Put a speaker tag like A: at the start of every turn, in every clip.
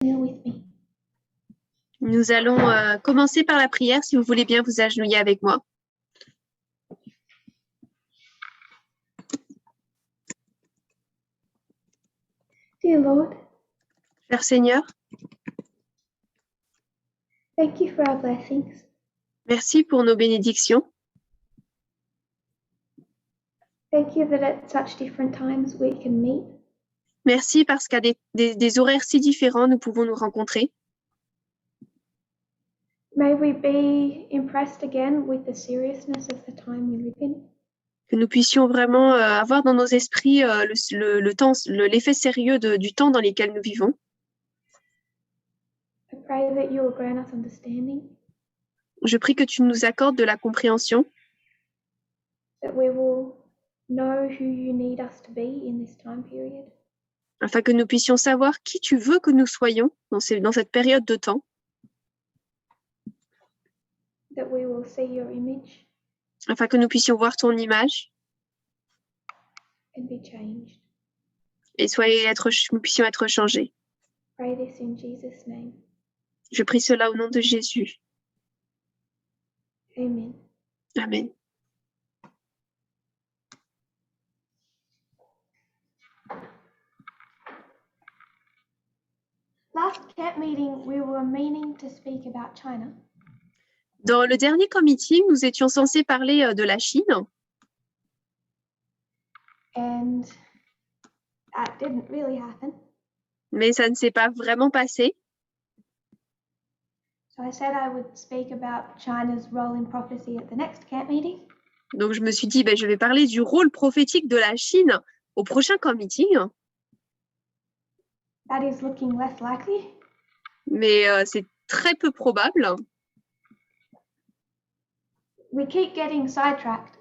A: with me.
B: Nous allons commencer par la prière, si vous voulez bien vous agenouiller avec moi.
A: Dear Lord,
B: Cher Seigneur,
A: thank you for our blessings.
B: merci pour nos bénédictions.
A: Thank you that at such different times we can meet.
B: Merci parce qu'à des horaires si différents, nous pouvons nous rencontrer.
A: May we be impressed again with the seriousness of the time we live in.
B: Que nous puissions vraiment avoir dans nos esprits l'effet sérieux du temps dans lequel nous vivons.
A: I pray that you will grant us understanding,
B: Je prie que tu nous accordes de la compréhension,
A: that we will know who you need us to be in this time period,
B: afin que nous puissions savoir qui tu veux que nous soyons dans cette période de temps,
A: that we will see your image
B: afin que nous puissions voir ton image
A: and be changed.
B: et nous puissions être changés.
A: Pray this in Jesus' name.
B: Je prie cela au nom de Jésus.
A: Amen.
B: Amen.
A: Last camp meeting, we were meaning to speak about China.
B: Dans le dernier meeting, nous étions censés parler de la Chine.
A: And that didn't really happen.
B: Mais ça ne s'est pas vraiment passé.
A: So I said I would speak about China's role in prophecy at the next camp meeting.
B: Donc je me suis dit, je vais parler du rôle prophétique de la Chine au prochain meeting.
A: That is looking less likely.
B: Mais c'est très peu probable.
A: We keep getting sidetracked.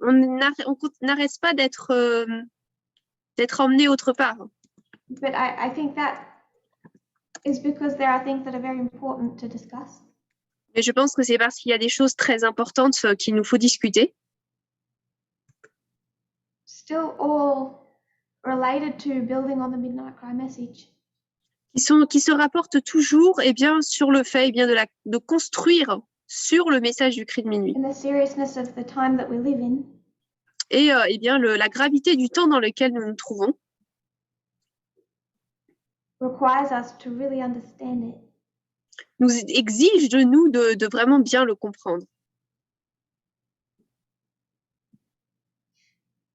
B: On n'arrête pas d'être emmené autre part.
A: But I think that is because there are things that are very important to discuss.
B: Mais je pense que c'est parce qu'il y a des choses très importantes qu'il nous faut discuter.
A: Still all related to building on the midnight cry message.
B: Qui se rapportent toujours sur le fait de construire sur le message du cri de minuit.
A: And the seriousness of the time that we live in.
B: Et la gravité du temps dans lequel nous nous trouvons
A: Requires us to really understand it.
B: Nous exige de nous de vraiment bien le comprendre.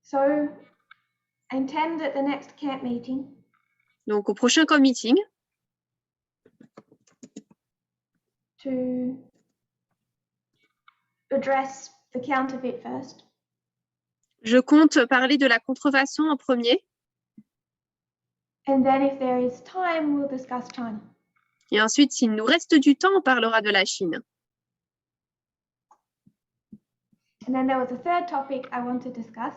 A: So I intend at the next camp meeting.
B: Donc au prochain meeting,
A: to address the counterfeit first.
B: je compte parler de la contrefaçon en premier.
A: And then if there is time, we'll discuss China.
B: Et ensuite, s'il nous reste du temps, on parlera de la Chine.
A: And then there was a third topic I want to discuss.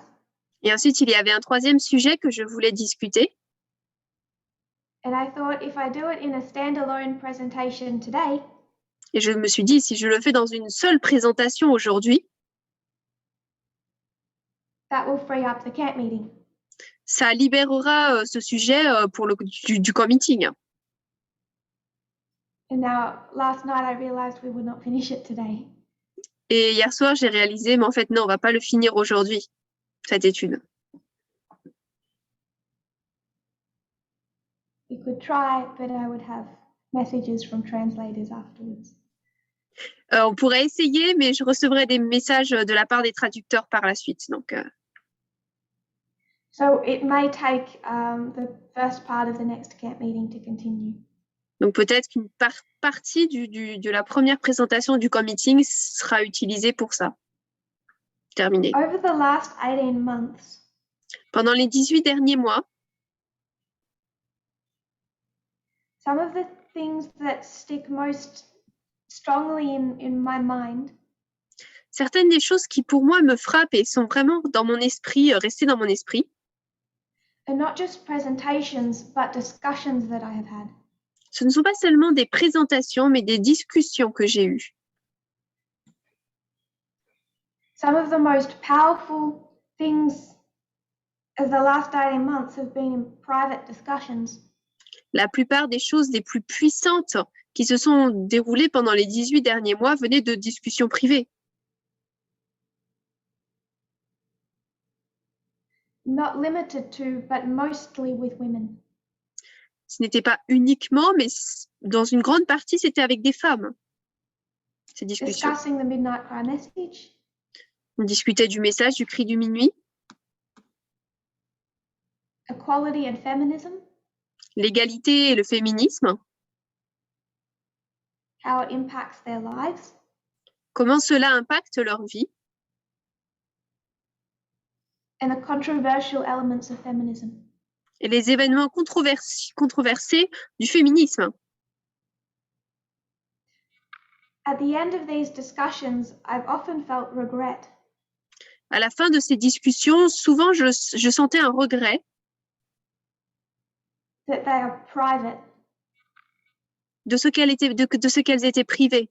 B: Et ensuite, il y avait un troisième sujet que je voulais discuter.
A: And I thought if I do it in a standalone presentation today,
B: et je me suis dit, si je le fais dans une seule présentation aujourd'hui,
A: that will free up the camp meeting.
B: Ça libérera ce sujet pour du meeting.
A: And now, last night I realized we would not finish it today.
B: Et hier soir, j'ai réalisé, mais en fait, non, on ne va pas le finir aujourd'hui, cette étude.
A: We could try, but I would have messages from translators afterwards.
B: On pourrait essayer, mais je recevrai des messages de la part des traducteurs par la suite. Donc,
A: So it may take the first part of the next camp meeting to continue.
B: Donc peut-être qu'une partie de la première présentation du meeting sera utilisée pour ça. Terminé.
A: Over the last 18 months,
B: pendant les 18 derniers mois,
A: some of the things that stick most strongly in my mind
B: certaines des choses qui pour moi me frappent et sont vraiment dans mon esprit, restées dans mon esprit,
A: are not just presentations, but discussions that I have had.
B: Ce ne sont pas seulement des présentations, mais des discussions que j'ai eues.
A: Some of the most powerful things of the last 18 months have been in private discussions.
B: La plupart des choses les plus puissantes qui se sont déroulées pendant les 18 derniers mois venaient de discussions privées.
A: Not limited to, but mostly with women.
B: Ce n'était pas uniquement, mais dans une grande partie, c'était avec des femmes, ces discussions.
A: Discussing the midnight cry message.
B: On discutait du message du cri du minuit,
A: Equality and feminism.
B: l'égalité et le féminisme,
A: How it impacts their lives.
B: comment cela impacte leur vie,
A: And the controversial elements of feminism.
B: et les événements controversés du féminisme.
A: At the end of these discussions, I've often felt regret.
B: À la fin de ces discussions, souvent je sentais un regret
A: That they are private.
B: De ce qu'elles étaient privées.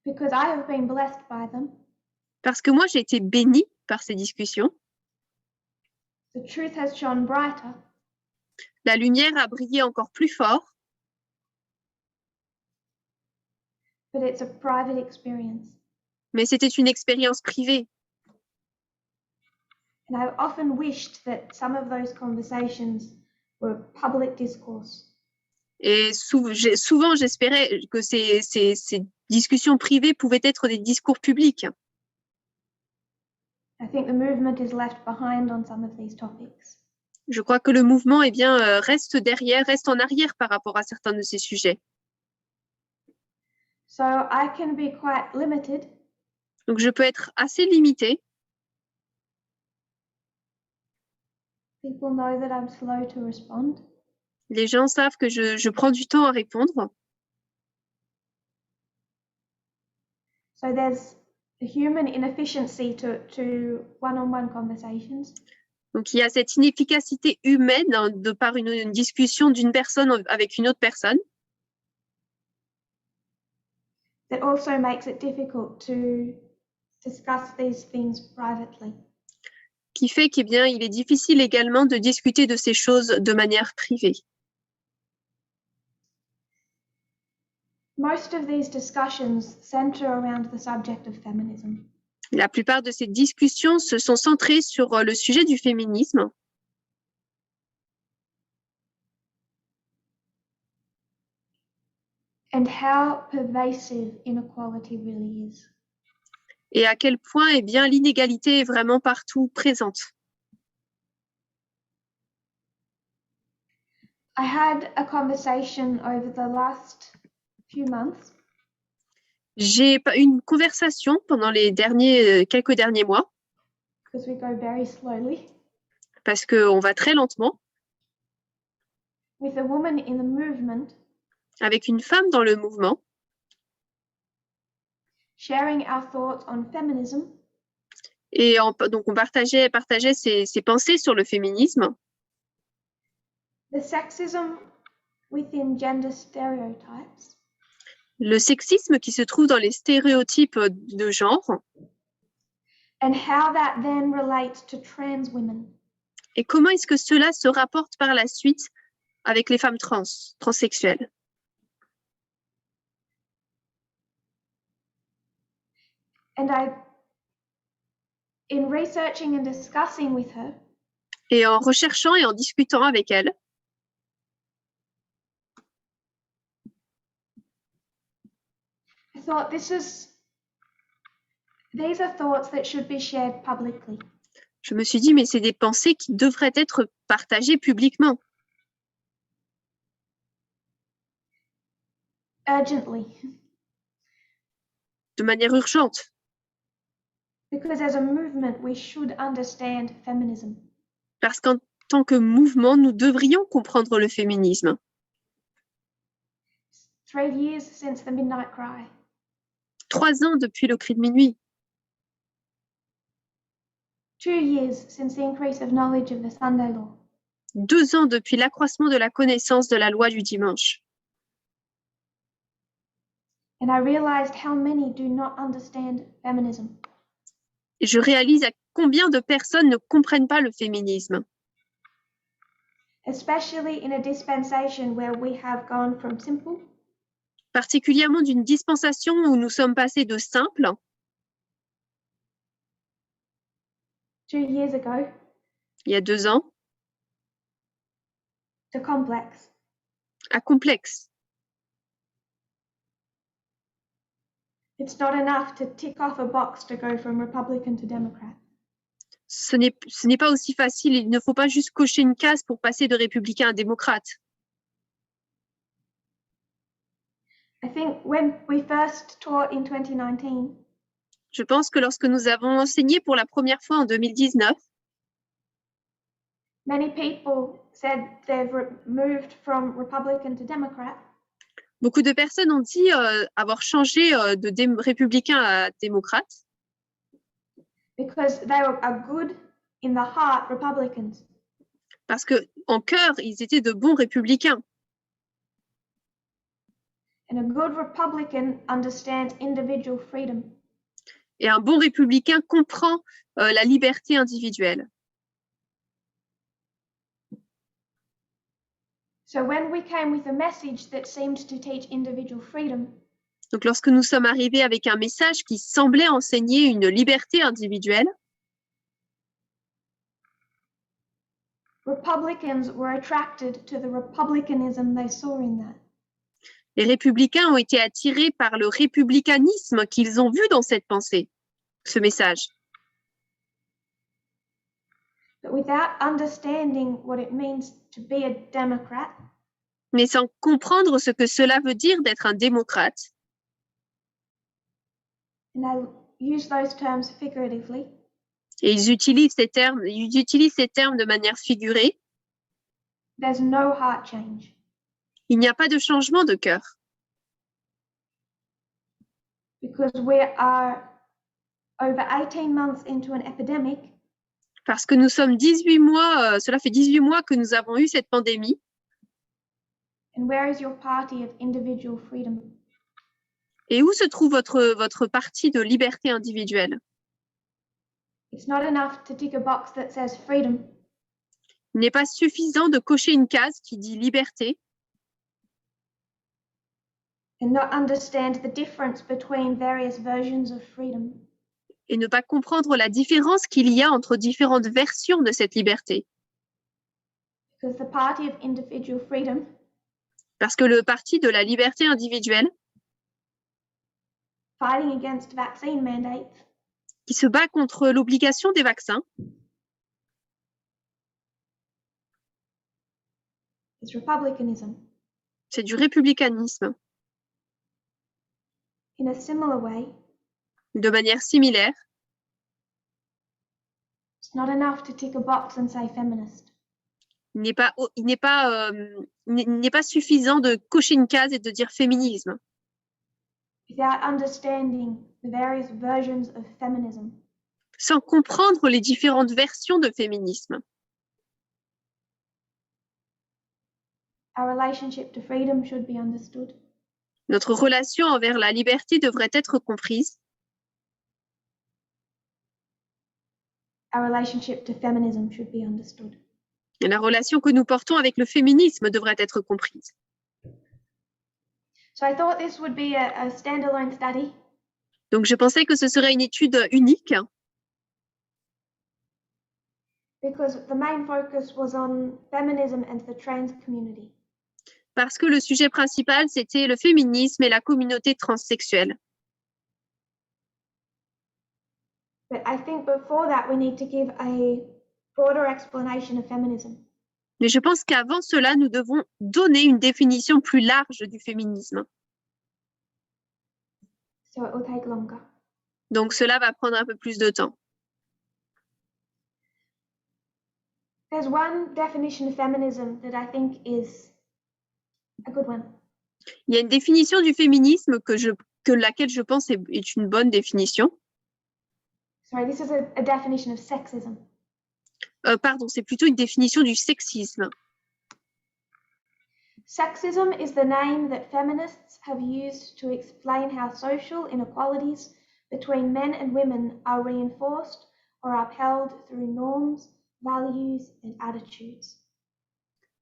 A: Because I have been blessed by them.
B: Parce que moi, j'ai été bénie par ces discussions.
A: The truth has shone brighter.
B: La lumière a brillé encore plus fort.
A: But it's a private experience.
B: Mais c'était une expérience privée.
A: And I've often wished that some of those conversations were public discourse.
B: Et souvent, j'espérais que ces discussions privées pouvaient être des discours publics.
A: I think the movement is left behind on some of these topics.
B: Je crois que le mouvement reste en arrière par rapport à certains de ces sujets.
A: So I can be quite limited.
B: Donc, je peux être assez limitée.
A: People know that I'm slow to respond.
B: Les gens savent que je prends du temps à répondre.
A: So there's a human inefficiency to one-on-one conversations.
B: Donc, il y a cette inefficacité humaine de par une discussion d'une personne avec une autre personne.
A: That also makes it difficult to discuss these things privately.
B: Qui fait qu'il est difficile également de discuter de ces choses de manière privée.
A: Most of these discussions center around the subject of feminism.
B: La plupart de ces discussions se sont centrées sur le sujet du féminisme.
A: And how pervasive inequality really is.
B: Et à quel point l'inégalité est vraiment partout présente.
A: I had a conversation over the last few months.
B: J'ai eu une conversation pendant les quelques derniers mois.
A: Because we go very slowly.
B: Parce qu'on va très lentement.
A: With a woman in the movement.
B: Avec une femme dans le mouvement.
A: Sharing our thoughts on feminism.
B: Et donc on partageait ses pensées sur le féminisme.
A: The sexism within gender stereotypes.
B: Le sexisme qui se trouve dans les stéréotypes de genre.
A: And how that then relates to trans women.
B: Et comment est-ce que cela se rapporte par la suite avec les femmes transsexuelles.
A: And in researching and discussing with her,
B: Et en recherchant et en discutant avec elle,
A: I thought these are thoughts that should be shared publicly.
B: je me suis dit, mais c'est des pensées qui devraient être partagées publiquement.
A: Urgently.
B: De manière urgente.
A: Because as a movement, we should understand feminism.
B: Parce qu'en tant que mouvement, nous devrions comprendre le féminisme.
A: 3 years since the midnight cry.
B: 3 ans depuis le cri de minuit.
A: 2 years since the increase of knowledge of the Sunday law.
B: 2 ans depuis l'accroissement de la connaissance de la loi du dimanche.
A: And I realized how many do not understand feminism.
B: Et je réalise à combien de personnes ne comprennent pas le féminisme.
A: especially in a dispensation where we have gone from simple
B: particulièrement d'une dispensation où nous sommes passés de simple,
A: 2 years ago,
B: il y a 2 ans,
A: to complex.
B: à complexe.
A: It's not enough to tick off a box to go from Republican to Democrat.
B: Ce n'est pas aussi facile, il ne faut pas juste cocher une case pour passer de républicain à démocrate.
A: I think when we first taught in 2019,
B: Je pense que lorsque nous avons enseigné pour la première fois en 2019,
A: many people said they've moved from Republican to Democrat
B: beaucoup de personnes ont dit avoir changé de républicain à démocrate
A: because they are good in the heart Republicans.
B: parce que en cœur, ils étaient de bons républicains.
A: And a good Republican understands individual freedom.
B: Et un bon républicain comprend la liberté individuelle.
A: So when we came with a message that seemed to teach individual freedom,
B: Donc, lorsque nous sommes arrivés avec un message qui semblait enseigner une liberté individuelle,
A: Republicans were attracted to the republicanism they saw in that.
B: les républicains ont été attirés par le républicanisme qu'ils ont vu dans cette pensée, ce message.
A: But without understanding what it means to be a Democrat,
B: Mais sans comprendre ce que cela veut dire d'être un démocrate,
A: and I use those terms figuratively,
B: et ils utilisent ces termes de manière figurée,
A: there's no heart change.
B: il n'y a pas de changement de cœur.
A: Because we are over 18 months into an epidemic,
B: Parce que nous sommes 18 mois, cela fait 18 mois que nous avons eu cette pandémie.
A: and where is your party of individual freedom?
B: Et où se trouve votre parti de liberté individuelle?
A: It's not enough to tick a box that says freedom.
B: Il n'est pas suffisant de cocher une case qui dit liberté
A: And not understand the difference between various versions of freedom.
B: et ne pas comprendre la différence qu'il y a entre différentes versions de cette liberté.
A: Because the party of individual freedom
B: Parce que le parti de la liberté individuelle,
A: fighting against vaccine mandates
B: qui se bat contre l'obligation des vaccins,
A: is republicanism.
B: c'est du républicanisme.
A: In a similar way,
B: De manière similaire,
A: it's not enough to tick a box and say feminist.
B: il n'est pas suffisant de cocher une case et de dire féminisme,
A: Without understanding the various versions of feminism.
B: sans comprendre les différentes versions de féminisme.
A: Our relationship to freedom should be understood.
B: Notre relation envers la liberté devrait être comprise.
A: Our relationship to feminism should be understood.
B: Et la relation que nous portons avec le féminisme devrait être comprise.
A: So I thought this would be a standalone study.
B: Donc, je pensais que ce serait une étude unique
A: Because the main focus was on feminism and the trans community.
B: parce que le sujet principal, c'était le féminisme et la communauté transsexuelle.
A: But I think before that, we need to give a broader explanation of feminism.
B: Mais je pense qu'avant cela, nous devons donner une définition plus large du féminisme.
A: So it will take longer.
B: Donc, cela va prendre un peu plus de temps.
A: There's one definition of feminism that I think is a good one.
B: Il y a une définition du féminisme que laquelle je pense est une bonne définition.
A: Sorry, this is a definition of sexism.
B: Pardon, c'est plutôt une définition du sexisme.
A: Sexism is the name that feminists have used to explain how social inequalities between men and women are reinforced or upheld through norms, values, and attitudes.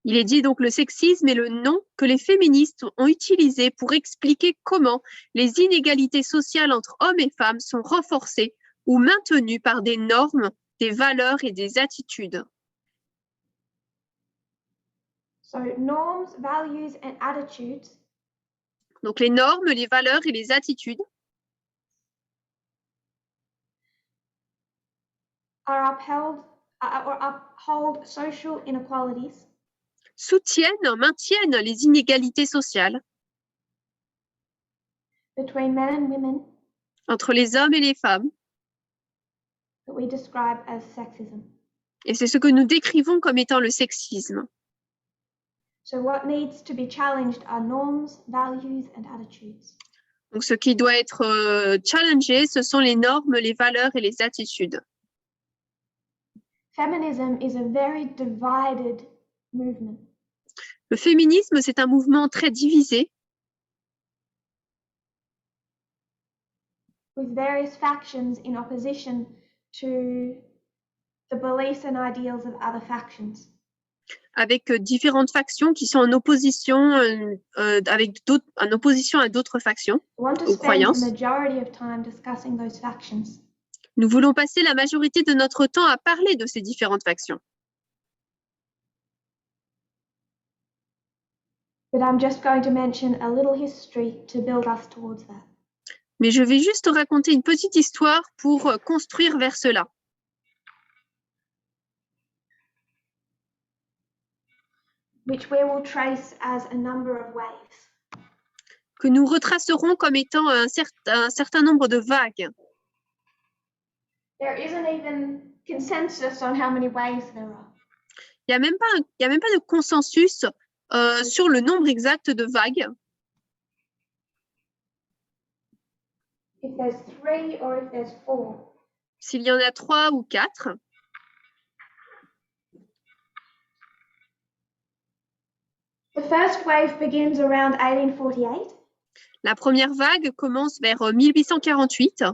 B: Il est dit donc le sexisme est le nom que les féministes ont utilisé pour expliquer comment les inégalités sociales entre hommes et femmes sont renforcées ou maintenues par des normes, des valeurs et des attitudes.
A: So norms, values and attitudes
B: Donc les normes, les valeurs et les attitudes
A: uphold social inequalities
B: maintiennent les inégalités sociales
A: between men and women
B: entre les hommes et les femmes.
A: that we describe as sexism.
B: Et c'est ce que nous décrivons comme étant le sexisme.
A: So what needs to be challenged are norms, values and attitudes.
B: Donc ce qui doit être challengé, ce sont les normes, les valeurs et les attitudes.
A: Feminism is a very divided movement.
B: Le féminisme, c'est un mouvement très divisé,
A: with various factions in opposition to the beliefs and ideals of other factions.
B: avec différentes factions qui sont en opposition, en opposition à d'autres factions,
A: I want to
B: aux
A: spend
B: croyances.
A: the majority of time discussing those factions.
B: Nous voulons passer la majorité de notre temps à parler de ces différentes factions.
A: But I'm just going to mention a little history to build us towards that.
B: Mais je vais juste raconter une petite histoire pour construire vers cela.
A: Which we will trace as a number of waves.
B: Que nous retracerons comme étant un certain nombre de vagues.
A: There isn't even consensus on how many waves there are.
B: Il n'y a même pas de consensus sur le nombre exact de vagues.
A: If there's 3 or if there's 4.
B: S'il y en a 3 ou 4.
A: The first wave begins around 1848.
B: La première vague commence vers 1848.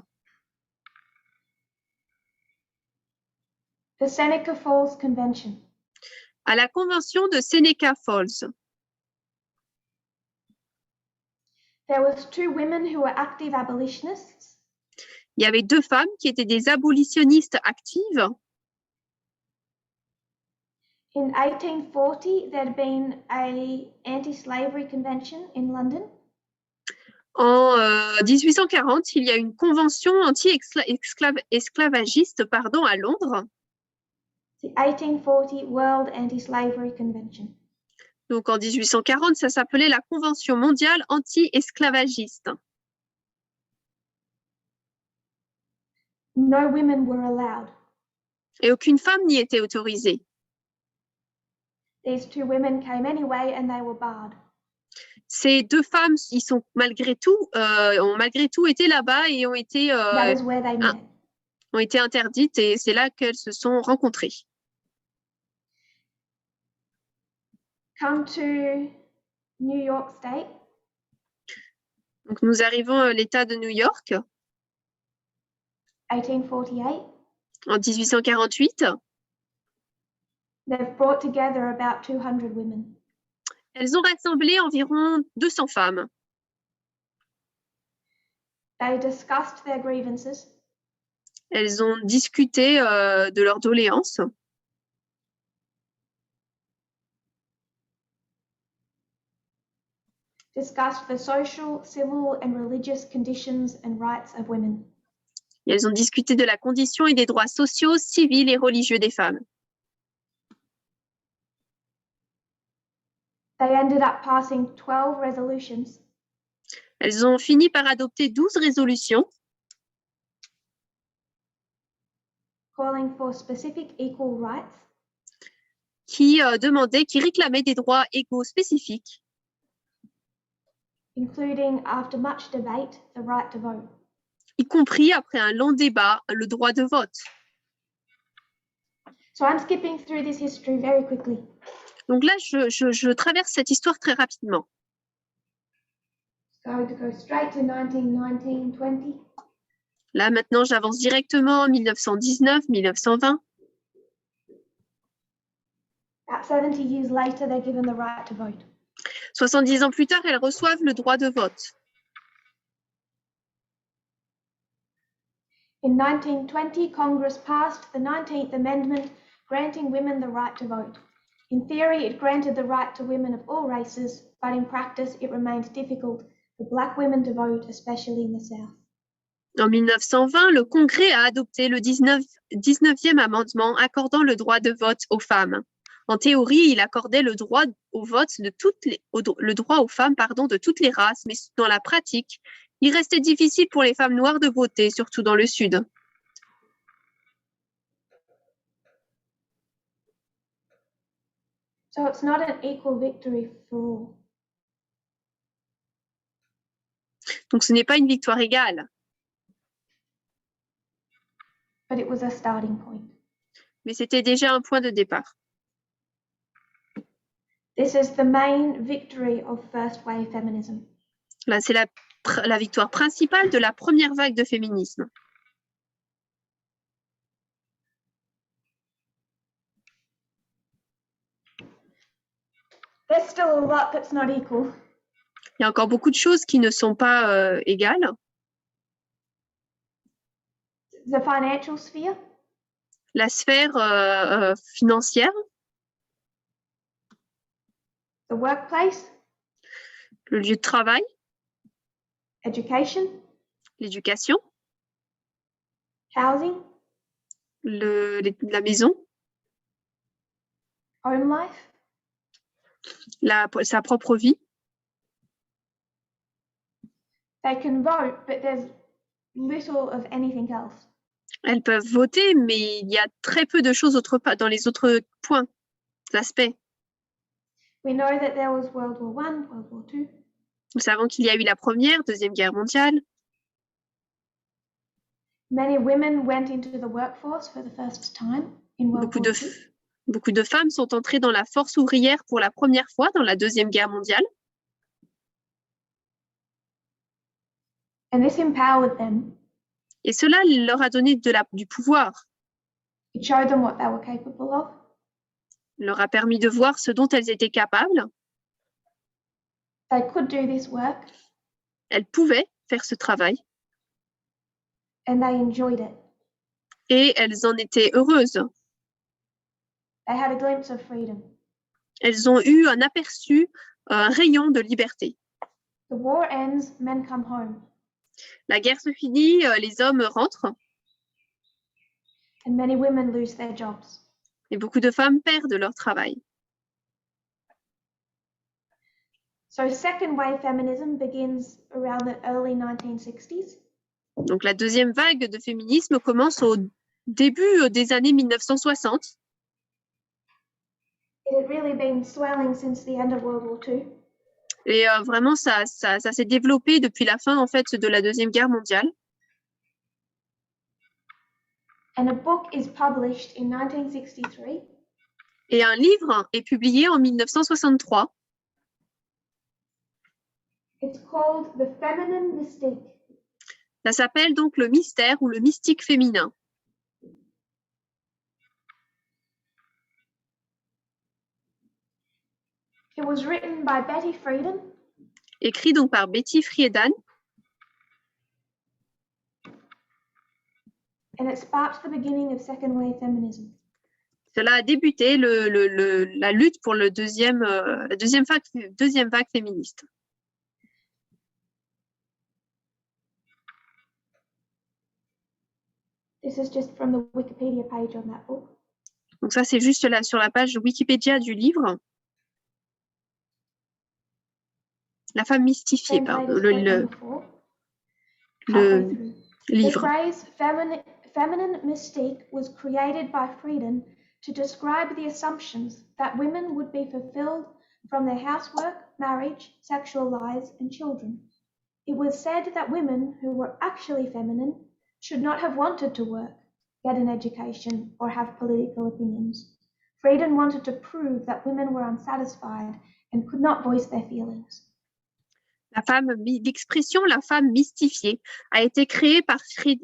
A: The Seneca Falls Convention.
B: À la convention de Seneca Falls.
A: There was 2 women who were active abolitionists.
B: Il y avait 2 femmes qui étaient des abolitionnistes actives.
A: In 1840, there had been an anti-slavery convention in London.
B: En 1840, il y a une convention anti-esclavagiste à Londres.
A: The 1840 World Anti-Slavery Convention.
B: Donc en 1840, ça s'appelait la Convention mondiale anti-esclavagiste.
A: No women were allowed.
B: Et aucune femme n'y était autorisée.
A: These 2 women came anyway and they were barred.
B: Ces 2 femmes, ils sont malgré tout été là-bas et ont été interdites et c'est là qu'elles se sont rencontrées.
A: Come to New York State.
B: Donc nous arrivons à l'État de New York
A: 1848.
B: en 1848.
A: They've brought together about 200 women.
B: Elles ont rassemblé environ 200 femmes.
A: They discussed their grievances.
B: Elles ont discuté de leurs doléances.
A: Discussed the social, civil and religious conditions and rights of women.
B: Et elles ont discuté de la condition et des droits sociaux, civils et religieux des femmes.
A: They ended up passing 12 resolutions.
B: Elles ont fini par adopter 12 résolutions
A: Calling for specific equal rights.
B: Qui réclamaient des droits égaux spécifiques.
A: Including, after much debate, the right to vote.
B: Y compris après un long débat, le droit de vote.
A: So I'm skipping through this history very quickly.
B: Donc là, je traverse cette histoire très rapidement.
A: Going to go straight to 1919-20.
B: Là, maintenant, j'avance directement en 1919-1920.
A: About 70 years later, they're given the right to vote.
B: 70 ans plus tard, elles reçoivent le droit de vote.
A: In 1920, Congress passed the 19th Amendment granting women the right to vote. In theory, it granted the right to women of all races, but in practice, it remained difficult for Black women to vote, especially in the South.
B: En 1920, le Congrès a adopté le 19e amendement accordant le droit de vote aux femmes. En théorie, il accordait le droit au vote le droit aux femmes de toutes les races, mais dans la pratique, il restait difficile pour les femmes noires de voter, surtout dans le Sud.
A: So it's not an equal victory for all.
B: Donc ce n'est pas une victoire égale,
A: But it was a starting point.
B: mais c'était déjà un point de départ.
A: This is the main victory of first wave feminism.
B: Là, c'est la victoire principale de la première vague de féminisme.
A: There's still a lot that's not equal.
B: Il y a encore beaucoup de choses qui ne sont pas égales.
A: The financial sphere,
B: La sphère financière,
A: the workplace,
B: le lieu de travail,
A: education,
B: l'éducation,
A: housing,
B: la maison,
A: home life,
B: sa propre vie.
A: they can vote, but there's little of anything else.
B: Elles peuvent voter, mais il y a très peu de choses dans les autres points, aspects.
A: We know that there was World War I, World War II.
B: Nous savons qu'il y a eu la Première, Deuxième Guerre mondiale.
A: Many women went into the workforce for the first time in World War II.
B: Beaucoup de femmes sont entrées dans la force ouvrière pour la première fois dans la Deuxième Guerre mondiale.
A: And this empowered them.
B: Et cela leur a donné du pouvoir.
A: It showed them what they were capable of.
B: Leur a permis de voir ce dont elles étaient capables.
A: They could do this work.
B: Elles pouvaient faire ce travail.
A: And they enjoyed it.
B: Et elles en étaient heureuses.
A: They had a glimpse of freedom.
B: Elles ont eu un aperçu, un rayon de liberté.
A: The war ends, men come home.
B: La guerre se finit, les hommes rentrent.
A: And many women lose their jobs.
B: Et beaucoup de femmes perdent leur travail.
A: So second wave feminism begins around the early 1960s.
B: Donc la deuxième vague de féminisme commence au début des années 1960.
A: It had really been swelling since the end of World War II.
B: Et vraiment, ça s'est développé depuis la fin en fait, de la Deuxième Guerre mondiale.
A: And a book is published in 1963.
B: Et un livre est publié en 1963.
A: It's called The Feminine Mystique.
B: Ça s'appelle donc le mystère ou le mystique féminin.
A: It was written by Betty Friedan.
B: Écrit donc par Betty Friedan.
A: And it sparked the beginning of second wave feminism.
B: Cela a débuté la lutte pour la deuxième vague féministe.
A: This is just from the Wikipedia page on that book.
B: Donc ça, c'est juste là sur la page Wikipédia du livre. La femme mystifiée, pardon, le livre.
A: The phrase feminine mystique was created by Friedan to describe the assumptions that women would be fulfilled from their housework, marriage, sexual lives, and children. It was said that women who were actually feminine should not have wanted to work, get an education, or have political opinions. Friedan wanted to prove that women were unsatisfied and could not voice their feelings.
B: L'expression la femme mystifiée a été créée par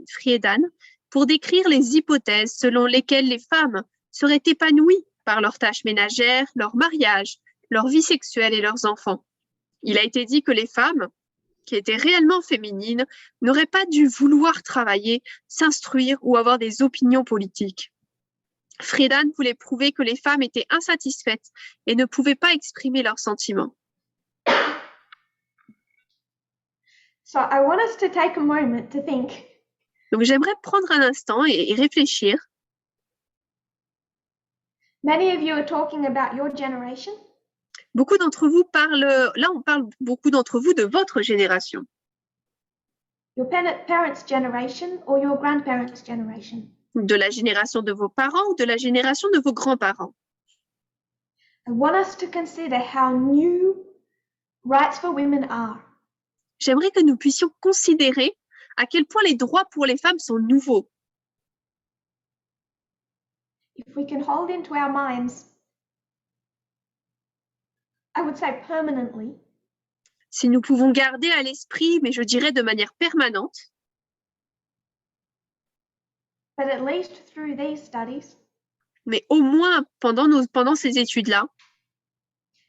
B: Friedan pour décrire les hypothèses selon lesquelles les femmes seraient épanouies par leurs tâches ménagères, leur mariage, leur vie sexuelle et leurs enfants. Il a été dit que les femmes, qui étaient réellement féminines, n'auraient pas dû vouloir travailler, s'instruire ou avoir des opinions politiques. Friedan voulait prouver que les femmes étaient insatisfaites et ne pouvaient pas exprimer leurs sentiments.
A: So I want us to take a moment to think,
B: Donc j'aimerais prendre un instant et réfléchir.
A: many of you are talking about your generation.
B: Beaucoup d'entre vous parlent, là on parle beaucoup d'entre vous de votre génération,
A: Your parents' generation or your grandparents' generation.
B: de la génération de vos parents ou de la génération de vos grands-parents.
A: I want us to consider how new rights for women are.
B: J'aimerais que nous puissions considérer à quel point les droits pour les femmes sont nouveaux.
A: If we can hold into our minds, I would say permanently,
B: Si nous pouvons garder à l'esprit, mais je dirais de manière permanente,
A: but at least through these studies,
B: mais au moins pendant ces études-là,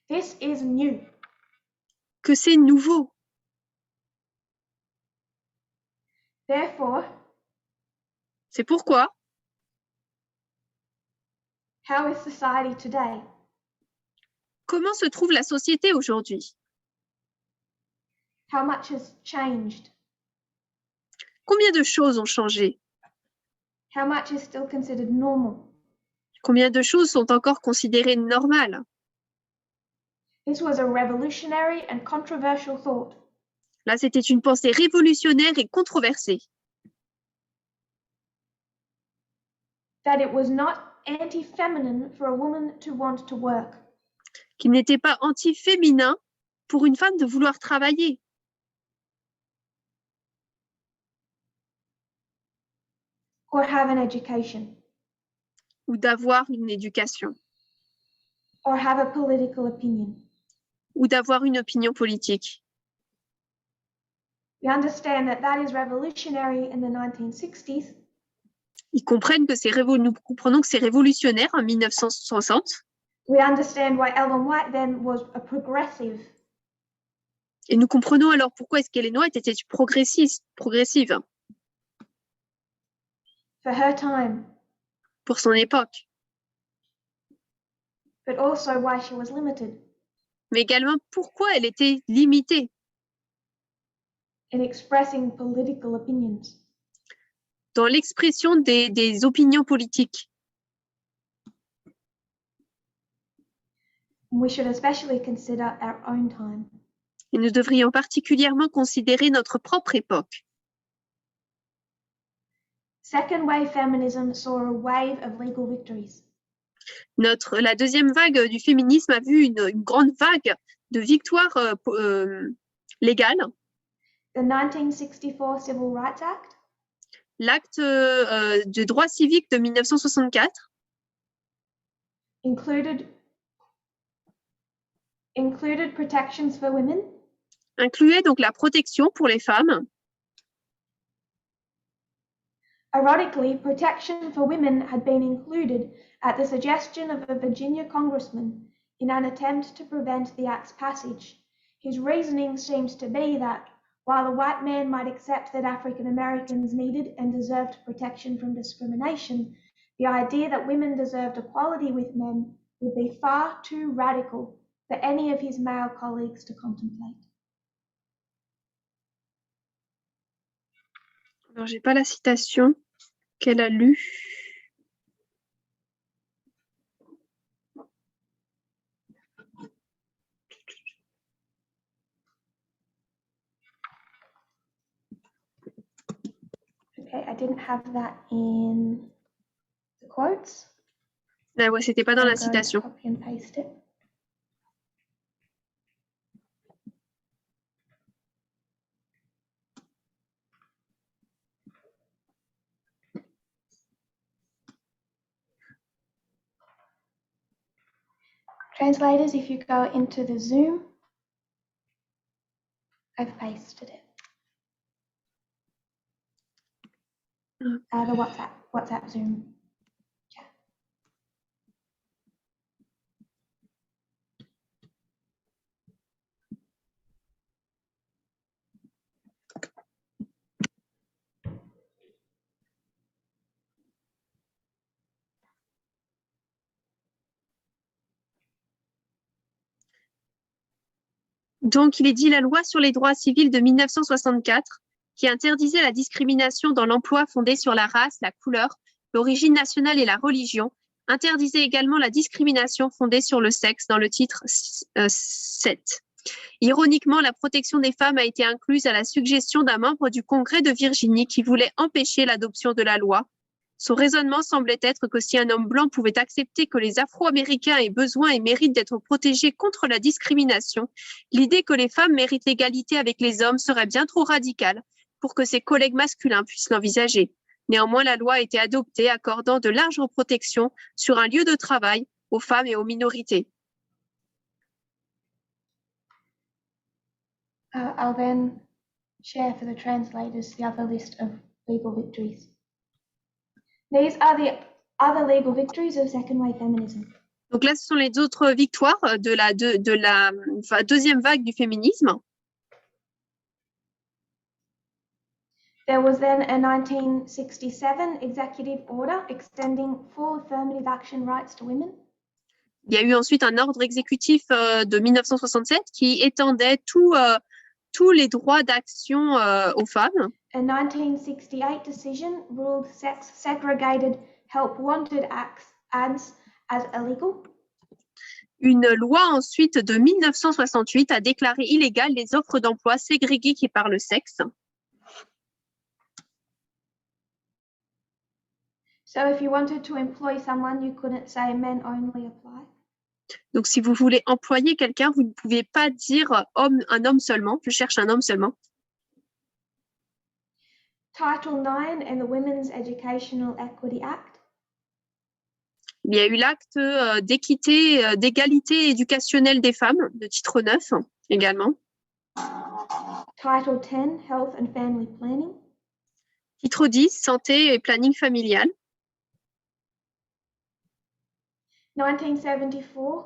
A: this is new.
B: que c'est nouveau.
A: Therefore,
B: C'est pourquoi,
A: how is society today?
B: comment se trouve la société aujourd'hui?
A: How much has changed?
B: Combien de choses ont changé?
A: How much is still considered normal?
B: Combien de choses sont encore considérées normales?
A: This was a revolutionary and controversial thought.
B: Là, c'était une pensée révolutionnaire et controversée.
A: That it was not anti-feminine for a woman to want to work.
B: Qu'il n'était pas anti-féminin pour une femme de vouloir travailler.
A: Or have an education.
B: Ou d'avoir une éducation.
A: Or have a political opinion.
B: Ou d'avoir une opinion politique.
A: We understand that that is revolutionary in the 1960s.
B: Ils comprennent que nous comprenons que c'est révolutionnaire en 1960.
A: We understand why Ellen White then was a progressive.
B: Et nous comprenons alors pourquoi est-ce qu'Ellen White était progressive.
A: For her time.
B: Pour son époque.
A: But also why she was limited.
B: Mais également pourquoi elle était limitée.
A: In expressing political opinions.
B: Dans l'expression des opinions politiques.
A: We should especially consider our own time.
B: Et nous devrions particulièrement considérer notre propre époque.
A: Second wave feminism saw a wave of legal victories.
B: La deuxième vague du féminisme a vu une grande vague de victoires légales.
A: The 1964 Civil Rights Act.
B: L'acte de droit civique de 1964
A: included protections for women.
B: Incluait donc la protection pour les femmes.
A: Ironically, protection for women had been included at the suggestion of a Virginia congressman in an attempt to prevent the act's passage. His reasoning seems to be that while a white man might accept that African Americans needed and deserved protection from discrimination, the idea that women deserved equality with men would be far too radical for any of his male colleagues to contemplate.
B: Alors, j'ai pas la citation qu'elle a lue.
A: Okay, I didn't have that in the quotes.
B: Ah ouais, c'était pas dans la citation.
A: Copy and paste it. Translators, if you go into the Zoom, I've pasted it. The WhatsApp Zoom chat.
B: Donc, il est dit la loi sur les droits civils de 1964 qui interdisait la discrimination dans l'emploi fondée sur la race, la couleur, l'origine nationale et la religion, interdisait également la discrimination fondée sur le sexe dans le titre 7. Ironiquement, la protection des femmes a été incluse à la suggestion d'un membre du Congrès de Virginie qui voulait empêcher l'adoption de la loi. Son raisonnement semblait être que si un homme blanc pouvait accepter que les Afro-Américains aient besoin et méritent d'être protégés contre la discrimination, l'idée que les femmes méritent l'égalité avec les hommes serait bien trop radicale pour que ses collègues masculins puissent l'envisager. Néanmoins, la loi a été adoptée accordant de larges protections sur un lieu de travail aux femmes et aux minorités.
A: I'll then share for the translators the other list of legal victories. These are the other legal victories of second wave feminism.
B: Donc là, ce sont les autres victoires de la deuxième vague du féminisme.
A: There was then a 1967 executive order extending full affirmative action rights to women.
B: Il y a eu ensuite un ordre exécutif de 1967 qui étendait tous les droits d'action aux femmes.
A: A 1968 decision ruled sex-segregated help wanted ads as illegal.
B: Une loi ensuite de 1968 a déclaré illégales les offres d'emploi ségrégées qui par le sexe.
A: So if you wanted to employ someone, you couldn't say men only apply.
B: Donc si vous voulez employer quelqu'un, vous ne pouvez pas dire un homme seulement, je cherche un homme seulement.
A: Title 9 and the Women's Educational Equity Act.
B: Il y a eu l'acte d'équité, d'égalité éducationnelle des femmes, de titre 9 également.
A: Title 10, Health and Family Planning.
B: Titre 10, santé et planning familial.
A: 1974.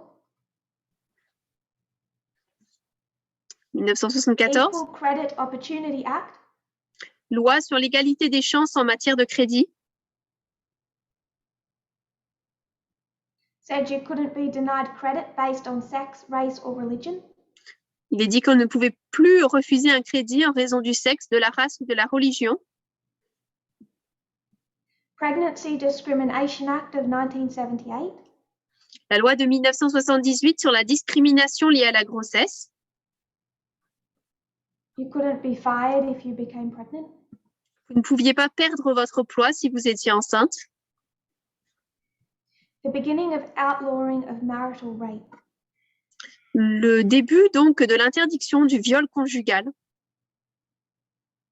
B: 1974.
A: Equal Credit Opportunity Act.
B: Loi sur l'égalité des chances en matière de crédit.
A: Said you couldn't be denied credit based on sex, race or religion.
B: Il est dit qu'on ne pouvait plus refuser un crédit en raison du sexe, de la race ou de la religion.
A: Pregnancy Discrimination Act of 1978.
B: La loi de 1978 sur la discrimination liée à la grossesse.
A: You couldn't be fired if you became pregnant.
B: Vous ne pouviez pas perdre votre emploi si vous étiez enceinte.
A: The beginning of outlawing of marital rape.
B: Le début donc de l'interdiction du viol conjugal.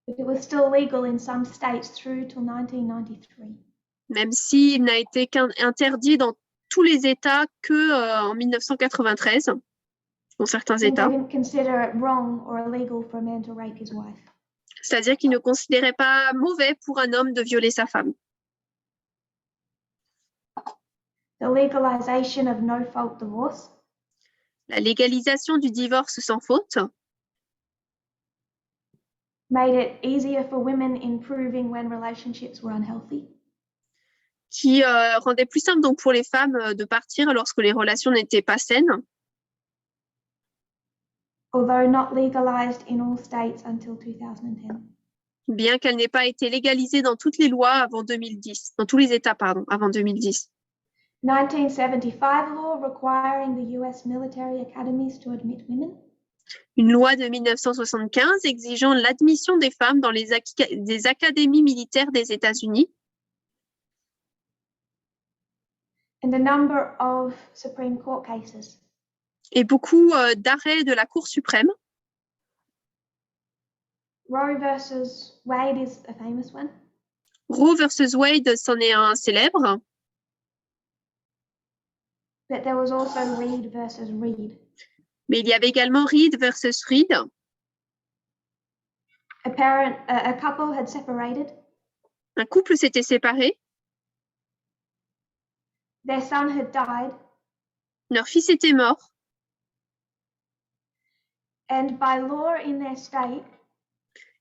A: But it was still legal in some states through till 1993.
B: Même s'il n'a été interdit dans tous les États qu'en 1993, dans certains États. C'est-à-dire qu'il ne considérait pas mauvais pour un homme de violer sa femme.
A: The legalization of no-fault divorce.
B: La légalisation du divorce sans faute.
A: Made it easier for women in proving when relationships were unhealthy.
B: Qui rendait plus simple donc pour les femmes de partir lorsque les relations n'étaient pas saines.
A: Although not legalized in all states until 2010.
B: Bien qu'elle n'ait pas été légalisée dans toutes les lois avant 2010, dans tous les États, pardon, avant 2010.
A: 1975 law requiring the US military academies to admit women.
B: Une loi de 1975 exigeant l'admission des femmes dans des académies militaires des États-Unis.
A: And a number of Supreme Court cases.
B: Et beaucoup d'arrêts de la Cour suprême.
A: Roe versus Wade is a famous one.
B: Roe versus Wade, c'en est un célèbre.
A: But there was also Reed versus Reed.
B: Mais il y avait également Reed versus Reed.
A: A couple had separated.
B: Un couple s'était séparé.
A: Their son had died.
B: Leur fils était mort.
A: And by law in their state,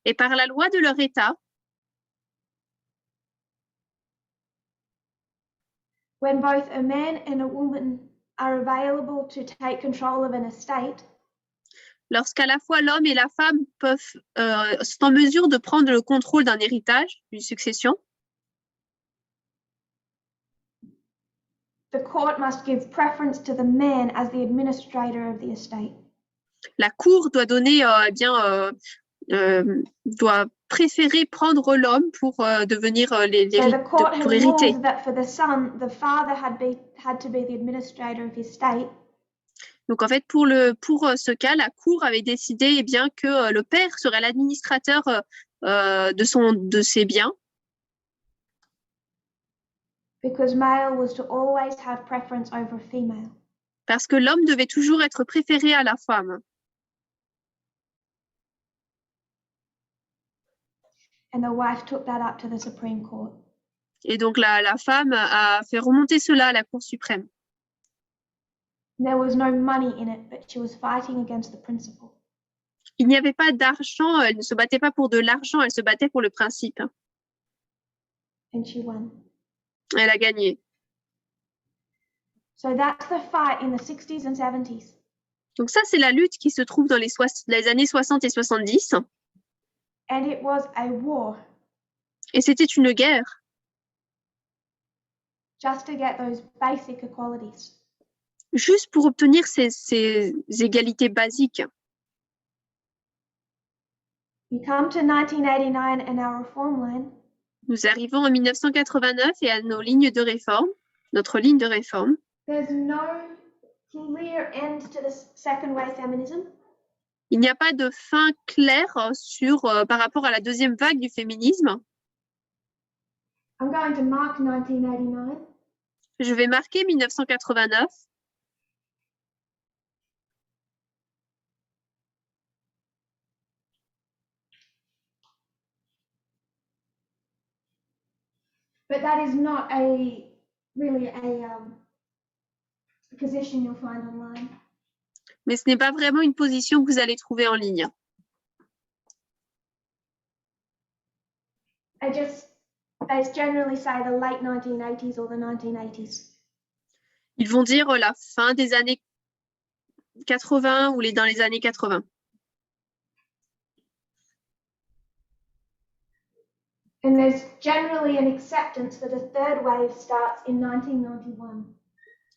B: et par la loi de leur État,
A: when both a man and a woman are available to take control of an estate,
B: lorsqu'à la fois l'homme et la femme sont en mesure de prendre le contrôle d'un héritage, d'une succession,
A: the court must give preference to the man as the administrator of the estate.
B: la cour doit donner, doit préférer prendre l'homme pour devenir
A: So the court
B: pour
A: has
B: hériter.
A: ruled that for the son, the father had to be the administrator of his estate.
B: Donc en fait, pour ce cas, la cour avait décidé bien que le père serait l'administrateur de ses biens.
A: Because male was to always have preference over female.
B: Parce que l'homme devait toujours être préféré à la femme.
A: And the wife took that up to the Supreme Court.
B: Et donc la femme a fait remonter cela à la Cour suprême.
A: There was no money in it, but she was fighting against the principle.
B: Il n'y avait pas d'argent, elle ne se battait pas pour de l'argent, elle se battait pour le principe.
A: And she won.
B: Elle a gagné.
A: So that's the fight in the 60s and 70s.
B: Donc ça, c'est la lutte qui se trouve dans les années 60 et 70.
A: And it was a war.
B: Et c'était une guerre.
A: Just to get those basic equalities.
B: Juste pour obtenir ces égalités basiques.
A: You come to 1989 and our reform line.
B: Nous arrivons en 1989 et à nos lignes de réforme, notre ligne de réforme.
A: There's no clear end to the second wave feminism.
B: Il n'y a pas de fin claire par rapport à la deuxième vague du féminisme.
A: I'm going to mark 1989.
B: Je vais marquer 1989.
A: But that is not really a position you'll find online.
B: Mais ce n'est pas vraiment une position que vous allez trouver en ligne.
A: They generally say the late 1980s or the 1980s.
B: Ils vont dire la fin des années 80 ou dans les années 80.
A: And there's generally an acceptance that a third wave starts in 1991.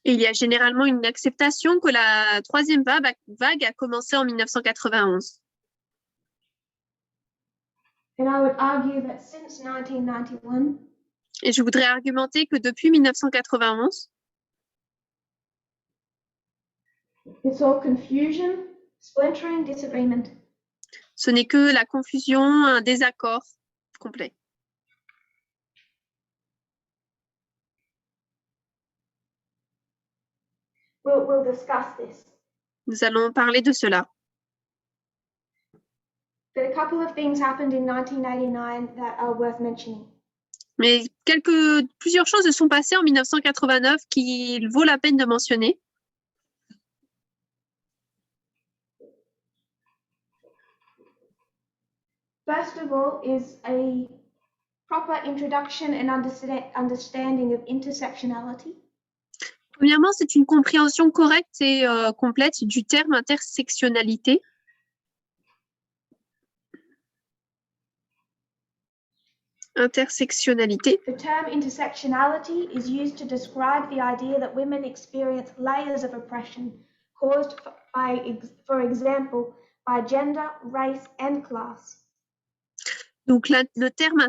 B: Et il y a généralement une acceptation que la troisième vague a commencé en 1991.
A: And I would argue that since 1991,
B: et je voudrais argumenter que depuis 1991,
A: it's all confusion, splintering, disagreement.
B: Ce n'est que la confusion, un désaccord complet.
A: We'll discuss this.
B: Nous allons parler de cela.
A: But a couple of things happened in 1989 that are worth mentioning.
B: Mais plusieurs choses se sont passées en 1989 qu'il vaut la peine de mentionner.
A: First of all is a proper introduction and understanding of intersectionality.
B: Premièrement, c'est une compréhension correcte et complète du terme intersectionnalité. Intersectionnalité.
A: The term intersectionality is used to describe the idea that women experience layers of oppression caused by, for example, by gender, race and class.
B: Donc, le terme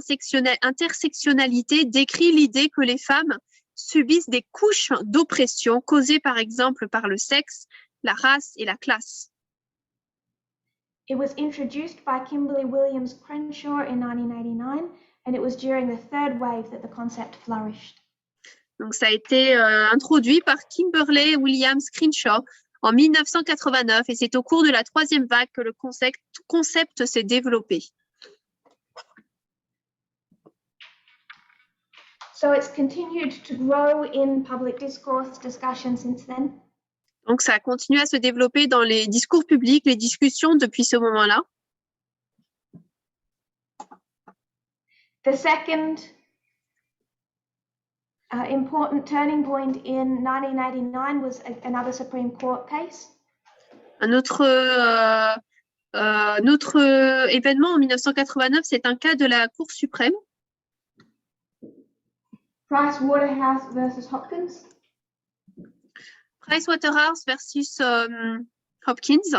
B: intersectionnalité décrit l'idée que les femmes subissent des couches d'oppression causées par exemple par le sexe, la race et la classe.
A: It was introduced by Kimberly Williams Crenshaw in 1989, and it was during the third wave that the concept flourished.
B: Donc, ça a été introduit par Kimberly Williams Crenshaw en 1989 et c'est au cours de la troisième vague que le concept s'est développé.
A: So it's continued to grow in public discourse discussion since then.
B: Donc, ça a continué à se développer dans les discours publics, les discussions depuis ce moment-là.
A: The second important turning point in 1989 was another Supreme Court case.
B: Un autre événement en 1989, c'est un cas de la Cour suprême.
A: Pricewaterhouse versus Hopkins.
B: Pricewaterhouse versus Hopkins.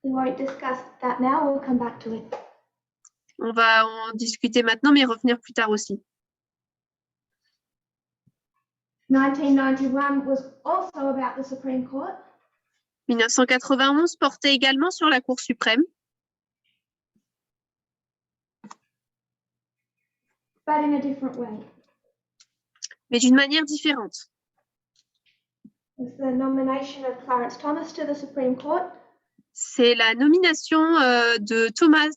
A: We won't discuss that now, we'll come back to it.
B: On va en discuter maintenant, mais revenir plus tard aussi.
A: 1991 was also about the Supreme Court.
B: 1991 portait également sur la Cour suprême.
A: But in a different way.
B: Mais d'une manière différente.
A: It's the nomination of Clarence Thomas to the Supreme Court.
B: C'est la nomination de Thomas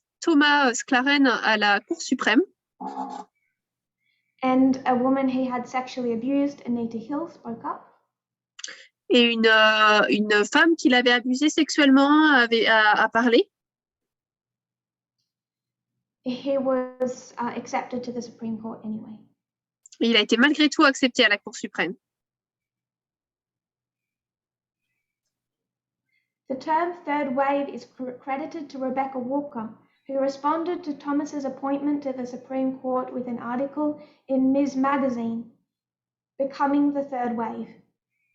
B: Clarence à la Cour suprême.
A: And a woman he had sexually abused, Anita Hill, spoke up.
B: Et une femme qu'il avait abusée sexuellement a parlé.
A: He was accepted to the Supreme Court anyway.
B: Et il a été malgré tout accepté à la Cour suprême.
A: The term third wave is credited to Rebecca Walker, who responded to Thomas's appointment to the Supreme Court with an article in Ms. Magazine, Becoming the Third Wave.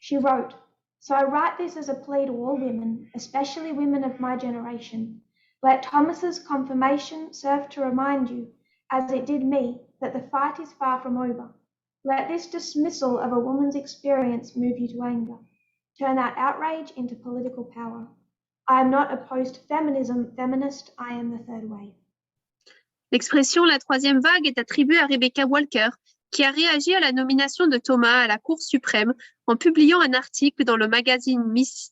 A: She wrote, "So I write this as a plea to all women, especially women of my generation. Let Thomas's confirmation serve to remind you, as it did me, that the fight is far from over. Let this dismissal of a woman's experience move you to anger. Turn that outrage into political power. I am not opposed to feminism, feminist, I am the third wave."
B: L'expression « la troisième vague » est attribuée à Rebecca Walker, qui a réagi à la nomination de Thomas à la Cour suprême en publiant un article dans le magazine Miss,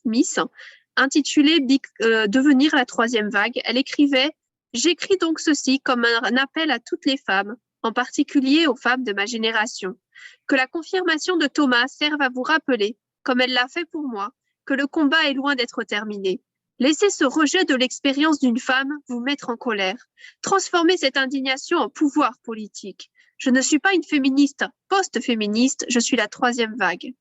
B: intitulé Devenir la troisième vague. Elle écrivait « J'écris donc ceci comme un appel à toutes les femmes, en particulier aux femmes de ma génération. Que la confirmation de Thomas serve à vous rappeler, comme elle l'a fait pour moi, que le combat est loin d'être terminé. Laissez ce rejet de l'expérience d'une femme vous mettre en colère. Transformez cette indignation en pouvoir politique. Je ne suis pas une féministe post-féministe, je suis la troisième vague.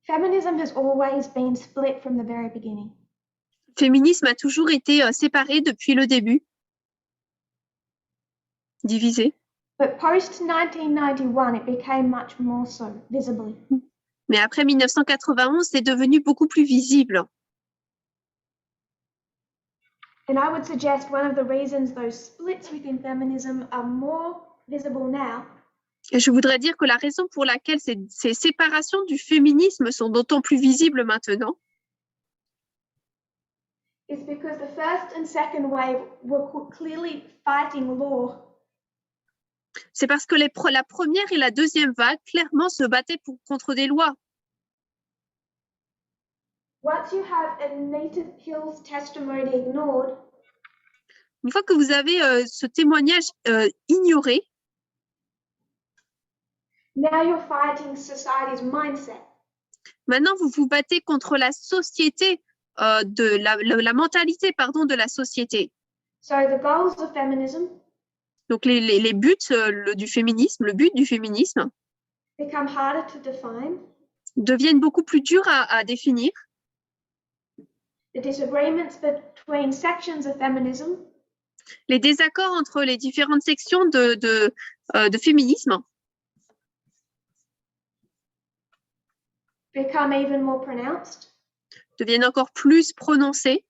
A: Feminism has always been split from the very beginning.
B: Le féminisme a toujours été séparé depuis le début, divisé.
A: But post-1991, it became much more so, visibly.
B: Mais après 1991, c'est devenu beaucoup plus visible.
A: And I would suggest one of the reasons those splits within feminism are more visible now.
B: Et je voudrais dire que la raison pour laquelle ces séparations du féminisme sont d'autant plus visibles maintenant,
A: is because the first and second wave were clearly fighting law.
B: c'est parce que la première et la deuxième vague clairement se battaient contre des lois.
A: Once you have Anita Hill's testimony ignored,
B: Une fois que vous avez ce témoignage ignoré,
A: now you're fighting society's mindset.
B: maintenant vous vous battez contre la société, la mentalité de la société.
A: So the goals of feminism
B: Donc les buts du féminisme, le but du féminisme
A: become harder to define.
B: Deviennent beaucoup plus durs à définir.
A: The disagreements between sections of feminism
B: Les désaccords entre les différentes sections de féminisme
A: become even more pronounced.
B: Deviennent encore plus prononcés.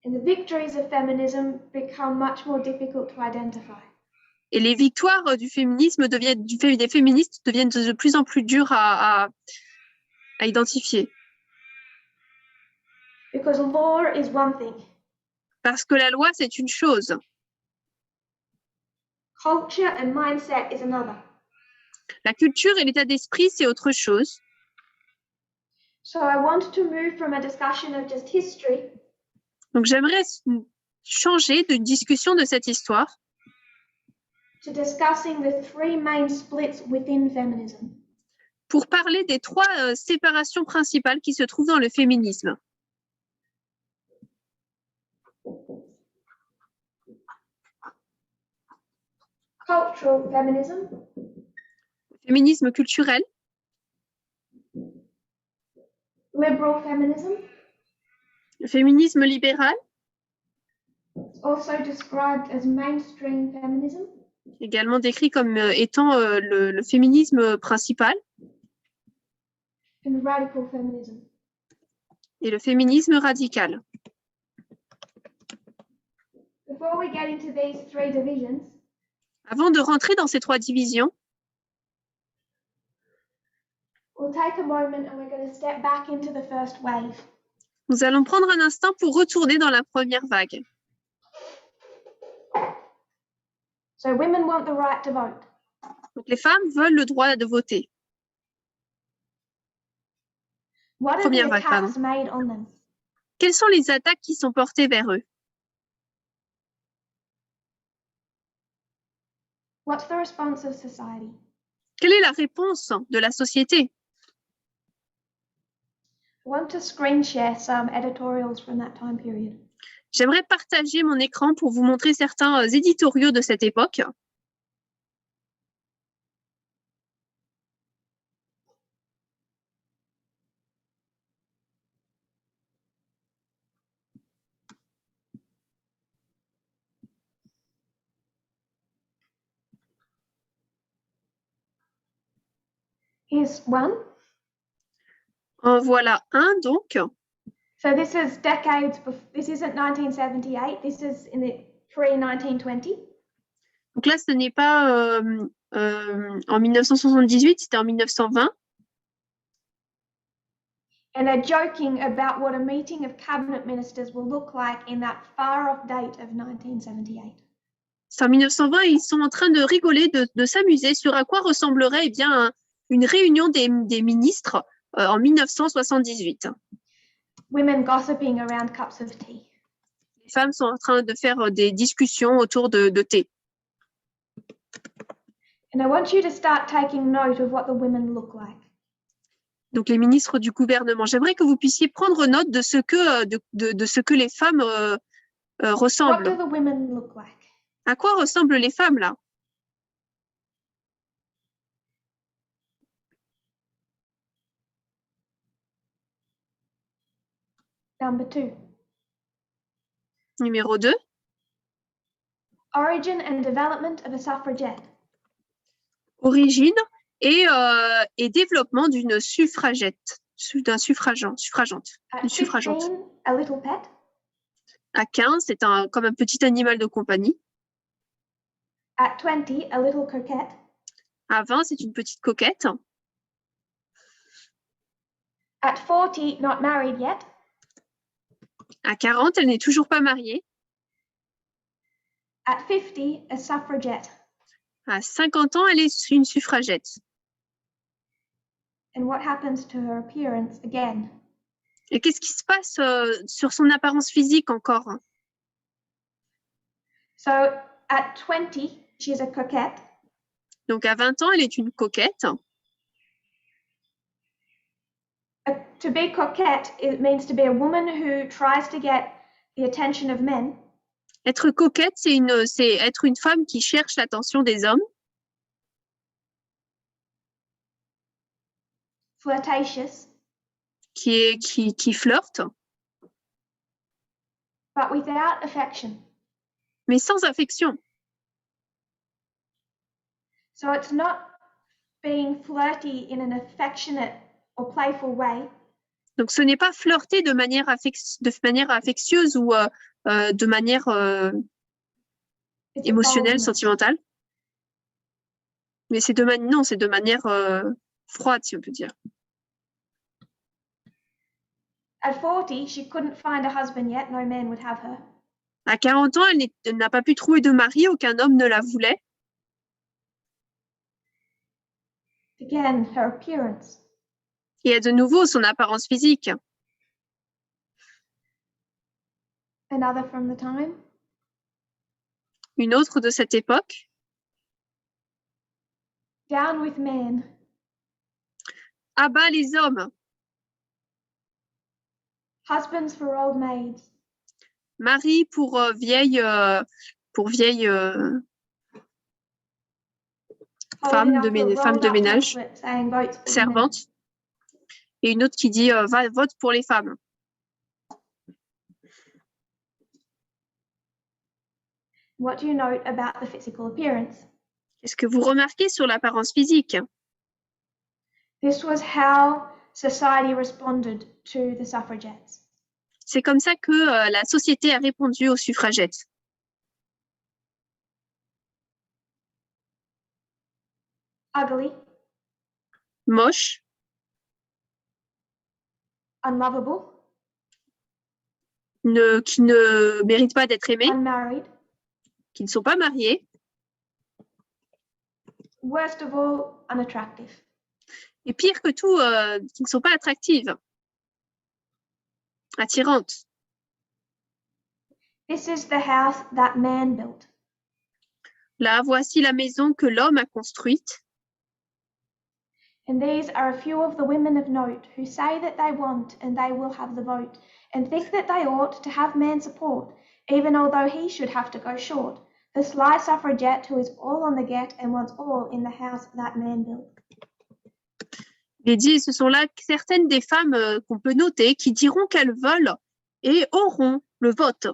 A: And the victories of feminism become much more difficult to identify.
B: Et les victoires du féminisme des féministes deviennent de plus en plus dures à identifier.
A: Because law is one thing.
B: Parce que la loi, c'est une chose.
A: Culture and mindset is another.
B: La culture et l'état d'esprit, c'est autre chose.
A: So I want to move from a discussion of just history.
B: Donc j'aimerais changer de discussion de cette histoire
A: To discussing the three main splits within feminism.
B: Pour parler des trois séparations principales qui se trouvent dans le féminisme.
A: cultural feminism,
B: Féminisme culturel,
A: liberal feminism,
B: le féminisme libéral,
A: also described as mainstream feminism,
B: également décrit comme étant le féminisme principal,
A: and radical feminism.
B: et le féminisme radical.
A: Before we get into these three divisions,
B: Avant de rentrer dans ces trois divisions,
A: we'll take a moment and we're going to step back into the first wave.
B: nous allons prendre un instant pour retourner dans la première vague.
A: So women want the right to vote.
B: Donc, les femmes veulent le droit de voter.
A: What are the
B: Première vague,
A: attacks
B: pardon.
A: made on them?
B: Quelles sont les attaques qui sont portées vers eux?
A: What's the response of society?
B: Quelle est la réponse de la société?
A: I want to screen share some editorials from that time period.
B: J'aimerais partager mon écran pour vous montrer certains éditoriaux de cette époque.
A: Here's one.
B: En voilà un donc.
A: So this is decades before, this isn't 1978, this is in the pre-1920.
B: Donc là, ce n'est pas en 1978, c'était en 1920.
A: And they're joking about what a meeting of cabinet ministers will look like in that far-off date of 1978.
B: C'est en 1920 et ils sont en train de rigoler, de s'amuser sur à quoi ressemblerait une réunion des ministres en 1978.
A: Women gossiping around cups of tea.
B: Les femmes sont en train de faire des discussions autour de thé.
A: And I want you to start taking note of what the women look like.
B: Donc les ministres du gouvernement, j'aimerais que vous puissiez prendre note de ce que les femmes
A: What do
B: ressemblent.
A: the women look like?
B: À quoi ressemblent les femmes là?
A: Number 2.
B: Numéro 2,
A: Origin and development of a suffragette.
B: origine et développement d'une suffragette, d'un suffragante,
A: At
B: une suffragante.
A: 15, a little pet.
B: À 15, c'est comme un petit animal de compagnie.
A: At 20, a little coquette.
B: À 20, c'est une petite coquette.
A: At 40, not married yet.
B: À 40, elle n'est toujours pas mariée.
A: At 50, a suffragette.
B: À 50 ans, elle est une suffragette.
A: And what happens to her appearance again?
B: Et qu'est-ce qui se passe sur son apparence physique encore?
A: So at 20, she's a coquette.
B: Donc à 20 ans, elle est une coquette.
A: To be coquette, it means to be a woman who tries to get the attention of men.
B: Être coquette, c'est être une femme qui cherche l'attention des hommes,
A: Flirtatious,
B: qui flirte,
A: but without affection.
B: mais sans affection.
A: So it's not being flirty in an affectionate or playful way.
B: Donc ce n'est pas flirter de manière affectueuse ou de manière
A: It's
B: émotionnelle,
A: boldness.
B: sentimentale. Mais c'est de manière froide, si on peut dire.
A: At 40, she couldn't find a husband yet. No man would have her.
B: À 40 ans, elle n'a pas pu trouver de mari, aucun homme ne la voulait.
A: Again, her appearance.
B: Et de nouveau, son apparence physique.
A: Another from the time.
B: Une autre de cette époque.
A: Down with men.
B: À bas les hommes.
A: Husbands for old maids.
B: Mari pour vieille
A: Holding up a
B: femme de
A: rolled-up
B: ménage,
A: pamphlet saying votes for women.
B: servante, et une autre qui dit vote pour les femmes.
A: What do you note about the physical appearance?
B: Qu'est-ce que vous remarquez sur l'apparence physique?
A: This was how society responded to the suffragettes.
B: C'est comme ça que la société a répondu aux suffragettes.
A: Ugly,
B: Moche,
A: unlovable,
B: qui ne méritent pas d'être aimés,
A: unmarried,
B: qui ne sont pas mariés,
A: worst of all, unattractive.
B: et pire que tout, qui ne sont pas attractives, attirantes.
A: This is the house that man built.
B: Là, voici la maison que l'homme a construite.
A: And these are a few of the women of note who say that they want and they will have the vote, and think that they ought to have man's support, even although he should have to go short. The sly suffragette who is all on the get and wants all in the house that man built.
B: Il dit, ce sont là certaines des femmes qu'on peut noter qui diront qu'elles veulent et auront le vote.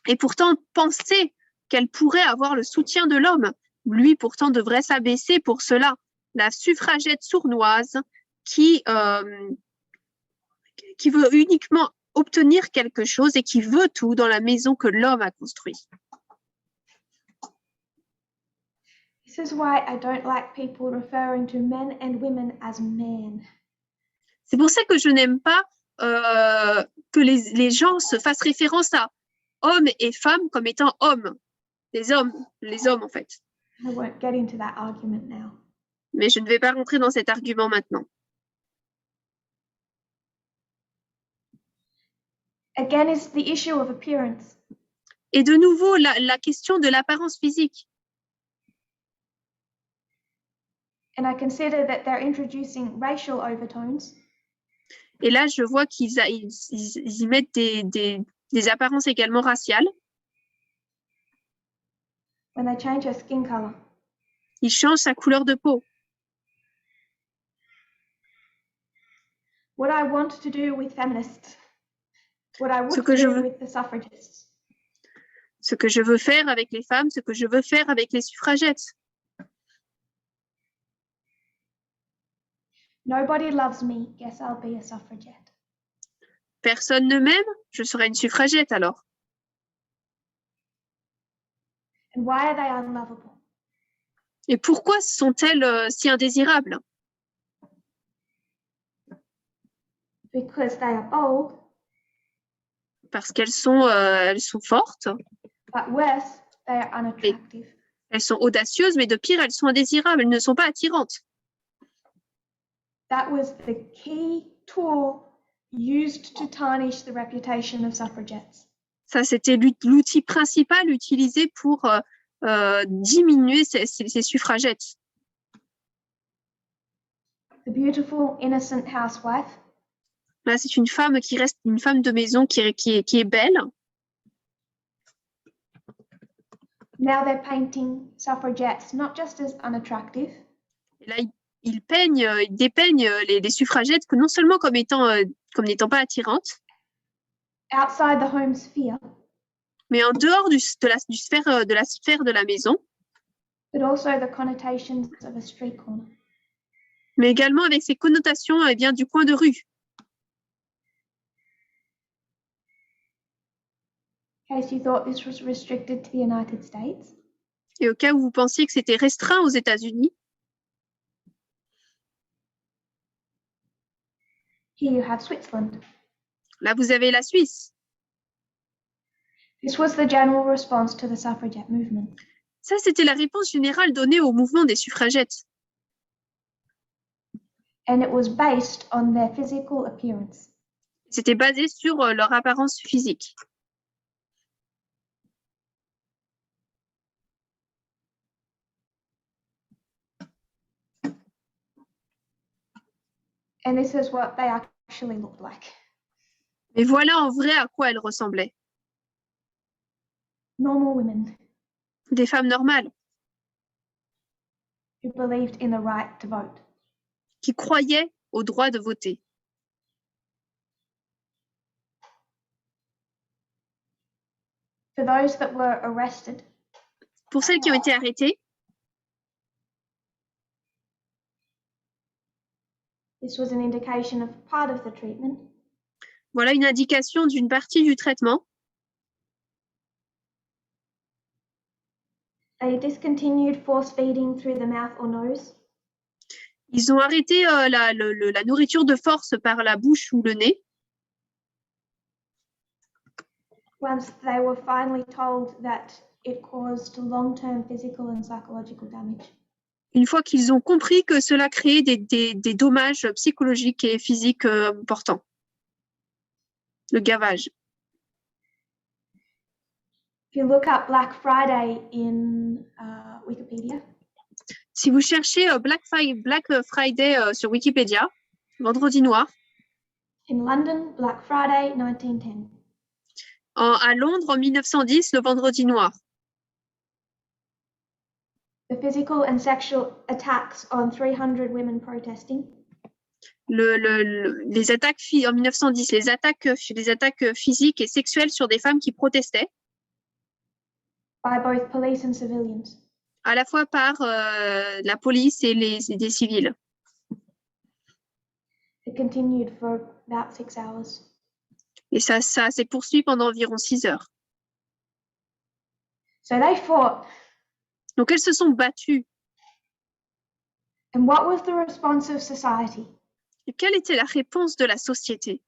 B: Et pourtant, penser qu'elles pourraient avoir le soutien de l'homme, lui pourtant devrait s'abaisser pour cela. La suffragette sournoise qui veut uniquement obtenir quelque chose et qui veut tout dans la maison que l'homme a construite.
A: This is why I don't like people referring to men and women as men.
B: C'est pour ça que je n'aime pas que les gens se fassent référence à hommes et femmes comme étant hommes. Les hommes en fait.
A: I won't get into that argument now.
B: Mais je ne vais pas rentrer dans cet argument maintenant.
A: Again is the issue of appearance.
B: Et de nouveau, la question de l'apparence physique.
A: And I consider that they're introducing racial overtones.
B: Et là, je vois qu'ils y mettent des apparences également raciales.
A: When they change her skin color.
B: Ils changent sa couleur de peau.
A: What I want to do with feminists. What I would do with the suffragists.
B: Ce que je veux faire avec les femmes, ce que je veux faire avec les suffragettes.
A: Nobody loves me, guess I'll be a suffragette.
B: Personne ne m'aime, je serai une suffragette alors.
A: And why are they unlovable?
B: Et pourquoi sont-elles si indésirables?
A: Because they are bold.
B: Parce qu'elles sont fortes.
A: But worse, they are unattractive.
B: Elles sont audacieuses, mais de pire, elles sont indésirables. Elles ne sont pas attirantes.
A: That was the key tool used to tarnish the reputation of suffragettes.
B: Ça, c'était l'outil principal utilisé pour diminuer ces suffragettes.
A: The beautiful, innocent housewife.
B: Là, c'est une femme qui reste une femme de maison qui est belle.
A: Now they're painting suffragettes not just as unattractive.
B: Et là, ils dépeignent les suffragettes que non seulement comme n'étant pas attirantes,
A: outside the home sphere,
B: mais en dehors de la sphère de la maison,
A: but also the connotations of a street corner.
B: Mais également avec ses connotations du coin de rue.
A: In case you thought this was restricted to the United States.
B: Et au cas où vous pensiez que c'était restreint aux États-Unis,
A: here you have Switzerland.
B: Là, vous avez la Suisse.
A: This was the general response to the suffragette movement.
B: Ça, c'était la réponse générale donnée au mouvement des suffragettes.
A: And it was based on their physical appearance.
B: C'était basé sur leur apparence physique.
A: And this is what they actually looked like.
B: Mais voilà en vrai à quoi elles ressemblaient.
A: Normal women.
B: Des femmes normales.
A: who believed in the right to vote.
B: qui croyaient au droit de voter.
A: For those that were arrested,
B: Pour celles qui ont été arrêtées,
A: this was an indication of part of the treatment.
B: voilà une indication d'une partie du traitement.
A: They discontinued force feeding through the mouth or nose.
B: Ils ont arrêté la nourriture de force par la bouche ou le nez.
A: Once they were finally told that it caused long-term physical and psychological damage.
B: Une fois qu'ils ont compris que cela créait des dommages psychologiques et physiques importants. Le gavage.
A: If you look up Black Friday in Wikipedia,
B: Si vous cherchez Black Friday sur Wikipédia, vendredi noir,
A: in London, Black Friday 1910.
B: à Londres en 1910, le vendredi noir.
A: The physical and sexual attacks on 300 women protesting.
B: Les attaques en 1910, les attaques physiques et sexuelles sur des femmes qui protestaient.
A: By both police and civilians.
B: À la fois par la police et des civils.
A: It continued for about 6 hours.
B: Et ça s'est poursuivi pendant environ 6 heures.
A: So they fought.
B: Donc elles se sont battues.
A: And what was the response of society?
B: Et quelle était la réponse de la société?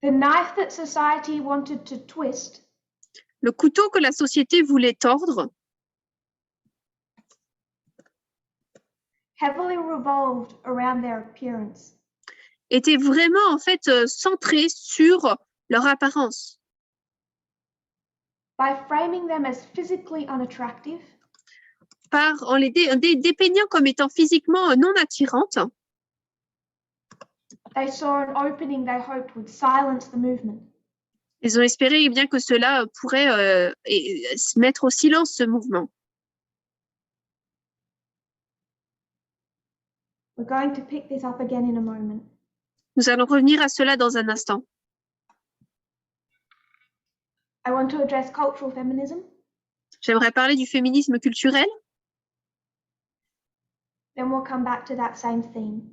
A: The knife that society wanted to twist.
B: Le couteau que la société voulait tordre
A: Heavily revolved around their appearance.
B: était vraiment en fait centré sur leur apparence.
A: By framing them as physically unattractive.
B: En les dépeignant comme étant physiquement non attirantes.
A: They saw an opening they hoped would silence the movement.
B: Ils ont espéré bien que cela pourrait mettre au silence ce mouvement.
A: We're going to pick this up again in a moment.
B: Nous allons revenir à cela dans un instant.
A: I want to address cultural feminism.
B: J'aimerais parler du féminisme culturel.
A: Then we'll come back to that same theme.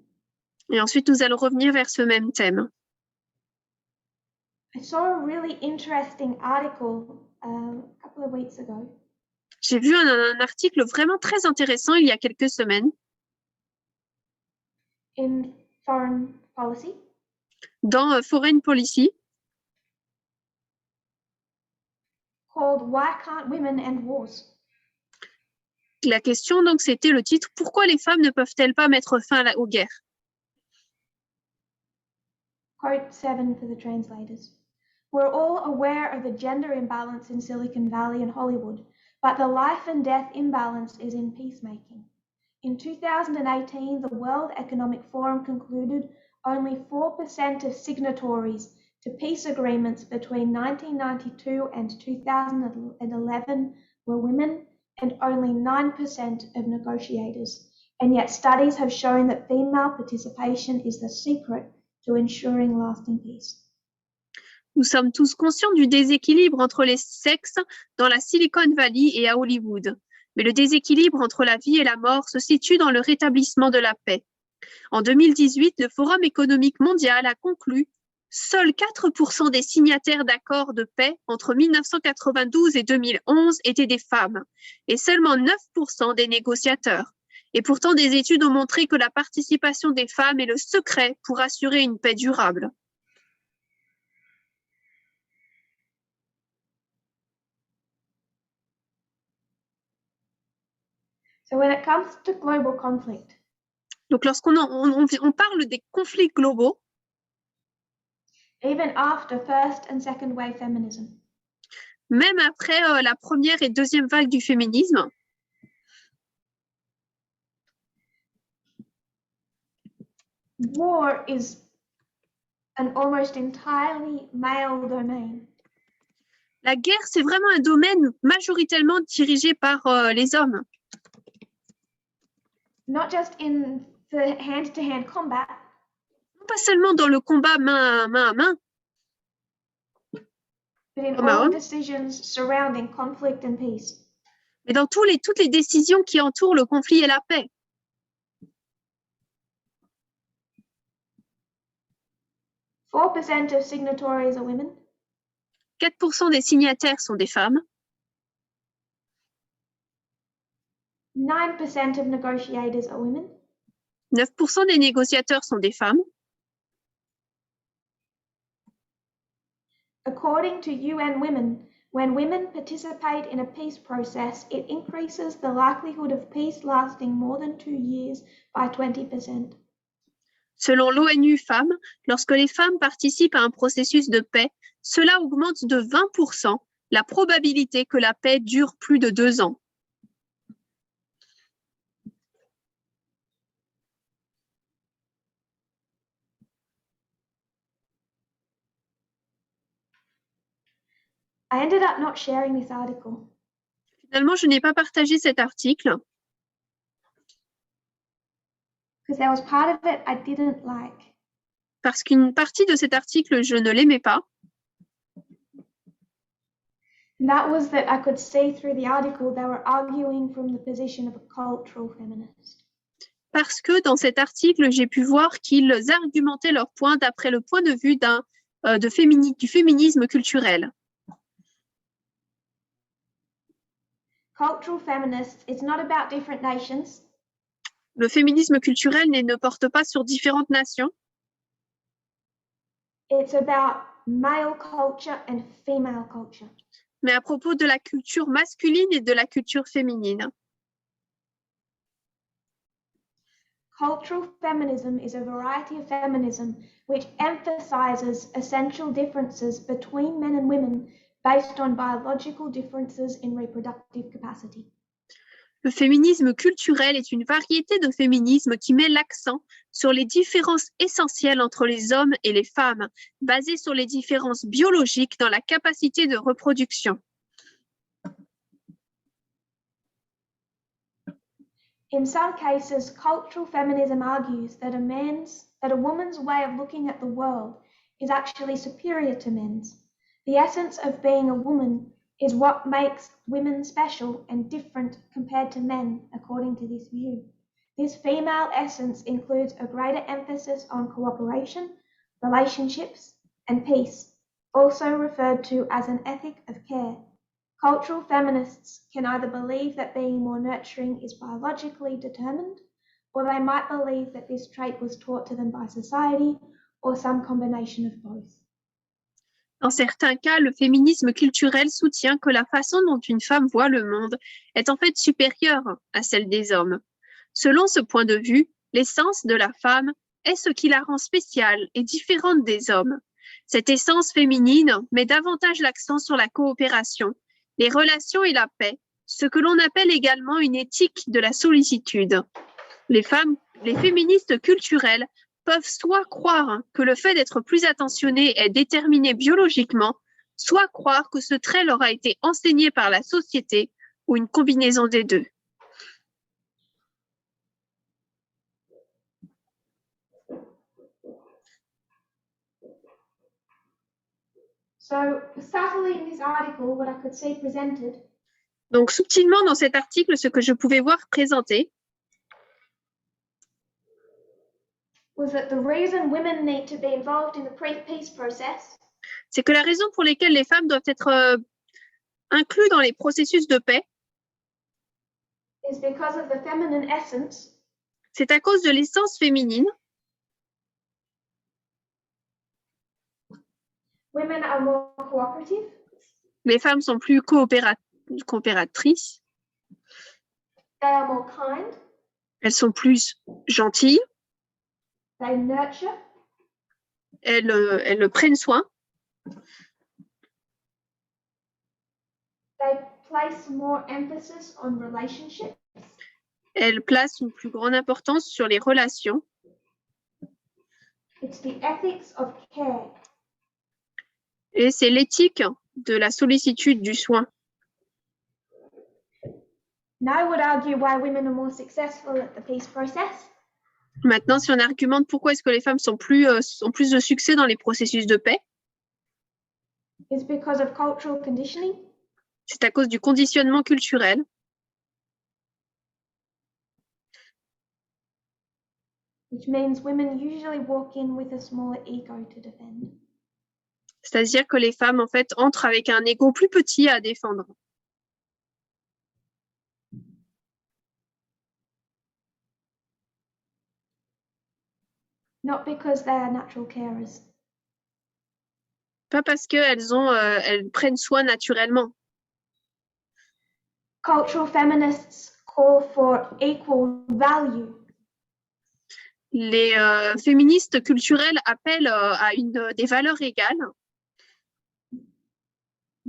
B: Et ensuite, nous allons revenir vers ce même thème.
A: I saw a really interesting article a couple of weeks ago.
B: J'ai vu un article vraiment très intéressant il y a quelques semaines.
A: In Foreign Policy.
B: Dans Foreign Policy.
A: Called Why Can't Women End Wars?
B: La question, donc, c'était le titre « Pourquoi les femmes ne peuvent-elles pas mettre fin aux guerres ?»
A: Quote 7 for the translators. We're all aware of the gender imbalance in Silicon Valley and Hollywood, but the life and death imbalance is in peacemaking. In 2018, the World Economic Forum concluded only 4% of signatories to peace agreements between 1992 and 2011 were women, and only 9% of negotiators. And yet studies have shown that female participation is the secret to ensuring lasting peace.
B: Nous sommes tous conscients du déséquilibre entre les sexes dans la Silicon Valley et à Hollywood. Mais le déséquilibre entre la vie et la mort se situe dans le rétablissement de la paix. En 2018, le Forum économique mondial a conclu seuls 4% des signataires d'accords de paix entre 1992 et 2011 étaient des femmes et seulement 9% des négociateurs. Et pourtant, des études ont montré que la participation des femmes est le secret pour assurer une paix durable.
A: So when it comes to global conflict,
B: donc lorsqu'on parle des conflits globaux,
A: even after first and second wave feminism,
B: même après la première et deuxième vague du féminisme,
A: war is an almost entirely male domain.
B: La guerre, c'est vraiment un domaine majoritairement dirigé par les hommes.
A: Not just in the hand-to-hand combat,
B: Non pas seulement dans le combat main à main,
A: but in
B: homme à
A: all
B: homme,
A: decisions surrounding conflict and peace.
B: mais dans toutes les décisions qui entourent le conflit et la paix.
A: 4% of signatories are women.
B: 4% des signataires sont des femmes.
A: 9% of negotiators are women.
B: 9% des négociateurs sont des femmes.
A: According to UN Women, when women participate in a peace process, it increases the likelihood of peace lasting more than 2 years by 20%.
B: Selon l'ONU Femmes, lorsque les femmes participent à un processus de paix, cela augmente de 20% la probabilité que la paix dure plus de 2 ans.
A: I ended up not sharing this article
B: Finalement, je n'ai pas partagé cet article
A: because there was part of it I didn't like.
B: parce qu'une partie de cet article, je ne l'aimais pas.
A: And that was that I could see through the article they were arguing from the position of a cultural feminist.
B: Parce que dans cet article, j'ai pu voir qu'ils argumentaient leur point d'après le point de vue du féminisme culturel.
A: Cultural feminists, it's not about different nations.
B: Le féminisme culturel ne porte pas sur différentes nations,
A: It's about male culture and female culture.
B: mais à propos de la culture masculine et de la culture féminine.
A: Cultural feminism is a variety of feminism which emphasizes essential differences between men and women based on biological differences in reproductive capacity.
B: Le féminisme culturel est une variété de féminisme qui met l'accent sur les différences essentielles entre les hommes et les femmes, basées sur les différences biologiques dans la capacité de reproduction.
A: In some cases, cultural feminism argues that a woman's way of looking at the world is actually superior to men's. The essence of being a woman is what makes women special and different compared to men, according to this view. This female essence includes a greater emphasis on cooperation, relationships, and peace, also referred to as an ethic of care. Cultural feminists can either believe that being more nurturing is biologically determined, or they might believe that this trait was taught to them by society, or some combination of both.
B: Dans certains cas, le féminisme culturel soutient que la façon dont une femme voit le monde est en fait supérieure à celle des hommes. Selon ce point de vue, l'essence de la femme est ce qui la rend spéciale et différente des hommes. Cette essence féminine met davantage l'accent sur la coopération, les relations et la paix, ce que l'on appelle également une éthique de la sollicitude. Les féministes culturelles peuvent soit croire que le fait d'être plus attentionné est déterminé biologiquement, soit croire que ce trait leur a été enseigné par la société ou une combinaison des deux.
A: So, subtly in this article, what I could see presented
B: Donc, subtilement dans cet article, ce que je pouvais voir présenté,
A: was that the reason women need to be involved in the peace process
B: c'est que la raison pour laquelle les femmes doivent être incluses dans les processus de paix,
A: is because of the feminine essence
B: c'est à cause de l'essence féminine.
A: Women are more cooperative.
B: Les femmes sont plus coopératrices.
A: They are more kind.
B: Elles sont plus gentilles.
A: They nurture.
B: Elles prennent soin.
A: They place more emphasis on relationships.
B: Elles placent une plus grande importance sur les relations.
A: It's the ethics of care.
B: Et c'est l'éthique de la sollicitude, du soin.
A: Now would argue why women are more successful at the peace process.
B: Maintenant, si on argumente pourquoi est-ce que les femmes ont plus de succès dans les processus de paix,
A: Is because of cultural conditioning.
B: c'est à cause du conditionnement culturel.
A: Which means women usually walk in with a smaller ego to defend.
B: C'est-à-dire que les femmes, en fait, entrent avec un ego plus petit à défendre.
A: Not because they are natural carers.
B: Pas parce qu'elles prennent soin naturellement.
A: Cultural feminists call for equal value.
B: Les féministes culturelles appellent à des valeurs égales.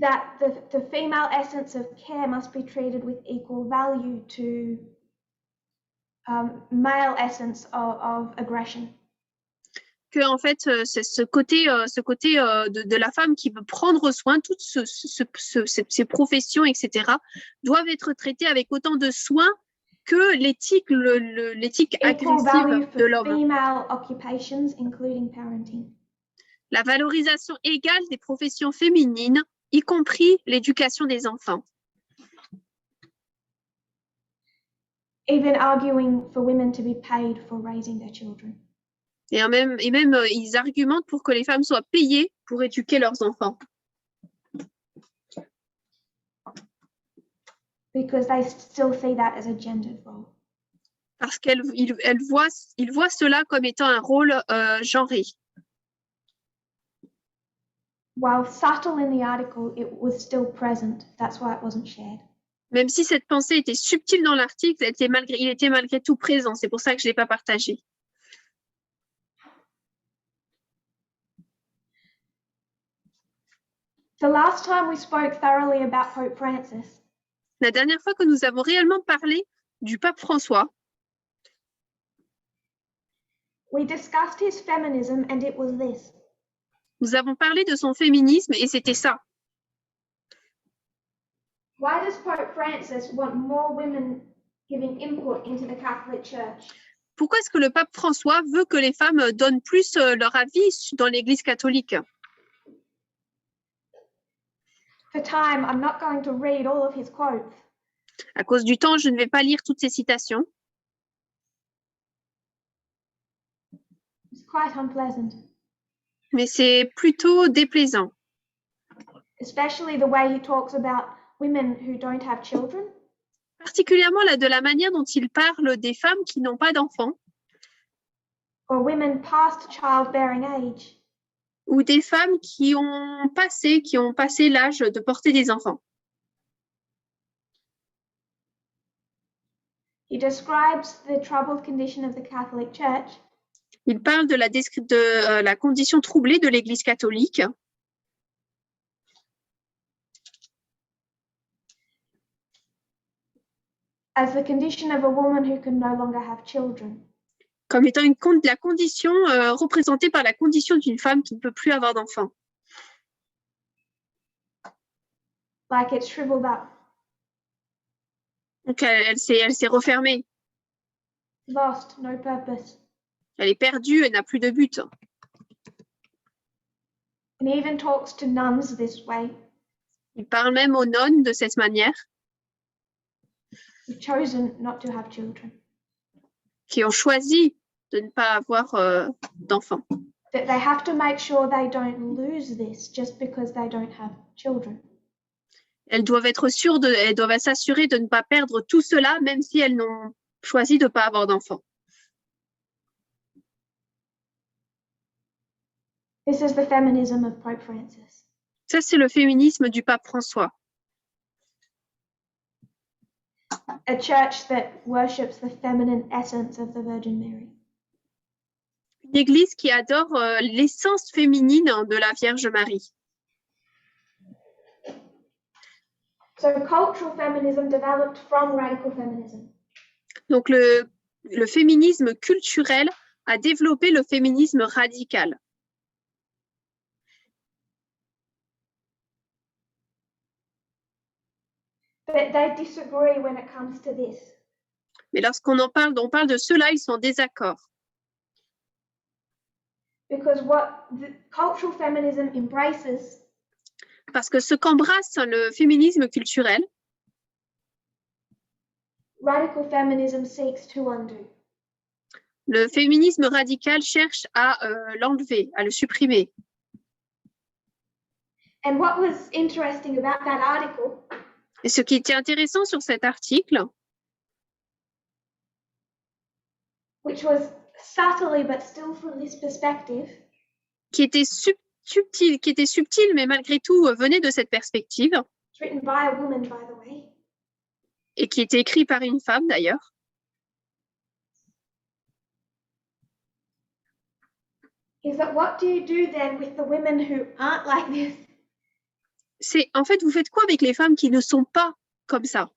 A: That the female essence of care must be treated with equal value to male essence of aggression.
B: Que en fait, c'est ce côté de la femme qui veut prendre soin, toutes ces professions, etc., doivent être traitées avec autant de soin que l'éthique agressive de l'homme.
A: Female occupations, including parenting.
B: La valorisation égale des professions féminines, y compris l'éducation des enfants.
A: Even arguing for women to be paid for raising their children.
B: Et même, ils argumentent pour que les femmes soient payées pour éduquer leurs enfants.
A: Because they still see that as a gendered role.
B: Parce qu'ils voient cela comme étant un rôle genré.
A: While subtle in the article, it was still present. That's why it wasn't shared.
B: Même si cette pensée était subtile dans l'article, il était malgré tout présent. C'est pour ça que je ne l'ai pas partagé.
A: The last time we spoke thoroughly about Pope Francis.
B: La dernière fois que nous avons réellement parlé du pape François,
A: we discussed his feminism and it was this.
B: Nous avons parlé de son féminisme et c'était ça.
A: Why does Pope Francis want more women giving input into the Catholic Church?
B: Pourquoi est-ce que le pape François veut que les femmes donnent plus leur avis dans l'Église catholique?
A: For time, I'm not going to read all of his quotes.
B: À cause du temps, je ne vais pas lire toutes ces citations.
A: It's quite unpleasant.
B: Mais c'est plutôt déplaisant.
A: Especially the way he talks about women who don't have children.
B: Particulièrement de la manière dont il parle des femmes qui n'ont pas d'enfants.
A: Or women past childbearing age.
B: Ou des femmes qui ont passé l'âge de porter des enfants.
A: He describes the troubled condition of the Catholic Church.
B: Il parle de la condition troublée de l'Église catholique.
A: As the condition of a woman who can no longer have children.
B: Comme étant la condition représentée par la condition d'une femme qui ne peut plus avoir d'enfants.
A: Like it's shriveled up.
B: Donc elle s'est refermée.
A: Lost, no purpose.
B: Elle est perdue, elle n'a plus de but.
A: And he even talks to nuns this way.
B: Il parle même aux nonnes de cette manière.
A: Who've chosen not to have children.
B: Qui ont choisi de ne pas avoir d'enfants.
A: That they have to make sure they don't lose this just because they don't have children.
B: Elles doivent s'assurer de ne pas perdre tout cela, même si elles n'ont choisi de ne pas avoir d'enfants.
A: This is the feminism of Pope Francis.
B: Ça, c'est le féminisme du pape François.
A: A church that worships the feminine essence of the Virgin Mary.
B: Une église qui adore l'essence féminine de la Vierge Marie.
A: So cultural feminism developed from radical feminism.
B: Donc le féminisme culturel a développé le féminisme radical.
A: But they disagree when it comes to this.
B: Mais lorsqu'on en parle, on parle de cela, ils sont en désaccord.
A: Because what the cultural feminism embraces
B: Parce que ce qu'embrasse le féminisme culturel,
A: radical feminism seeks to undo.
B: le féminisme radical cherche à l'enlever, à le supprimer.
A: And what was interesting about that article
B: Et ce qui était intéressant sur cet article,
A: which was subtly but still from this perspective,
B: qui était subtil, mais malgré tout venait de cette perspective,
A: it's written by a woman, by the way,
B: et qui était écrit par une femme d'ailleurs,
A: is that what do you do then with the women who aren't like this?
B: c'est en fait, vous faites quoi avec les femmes qui ne sont pas comme ça?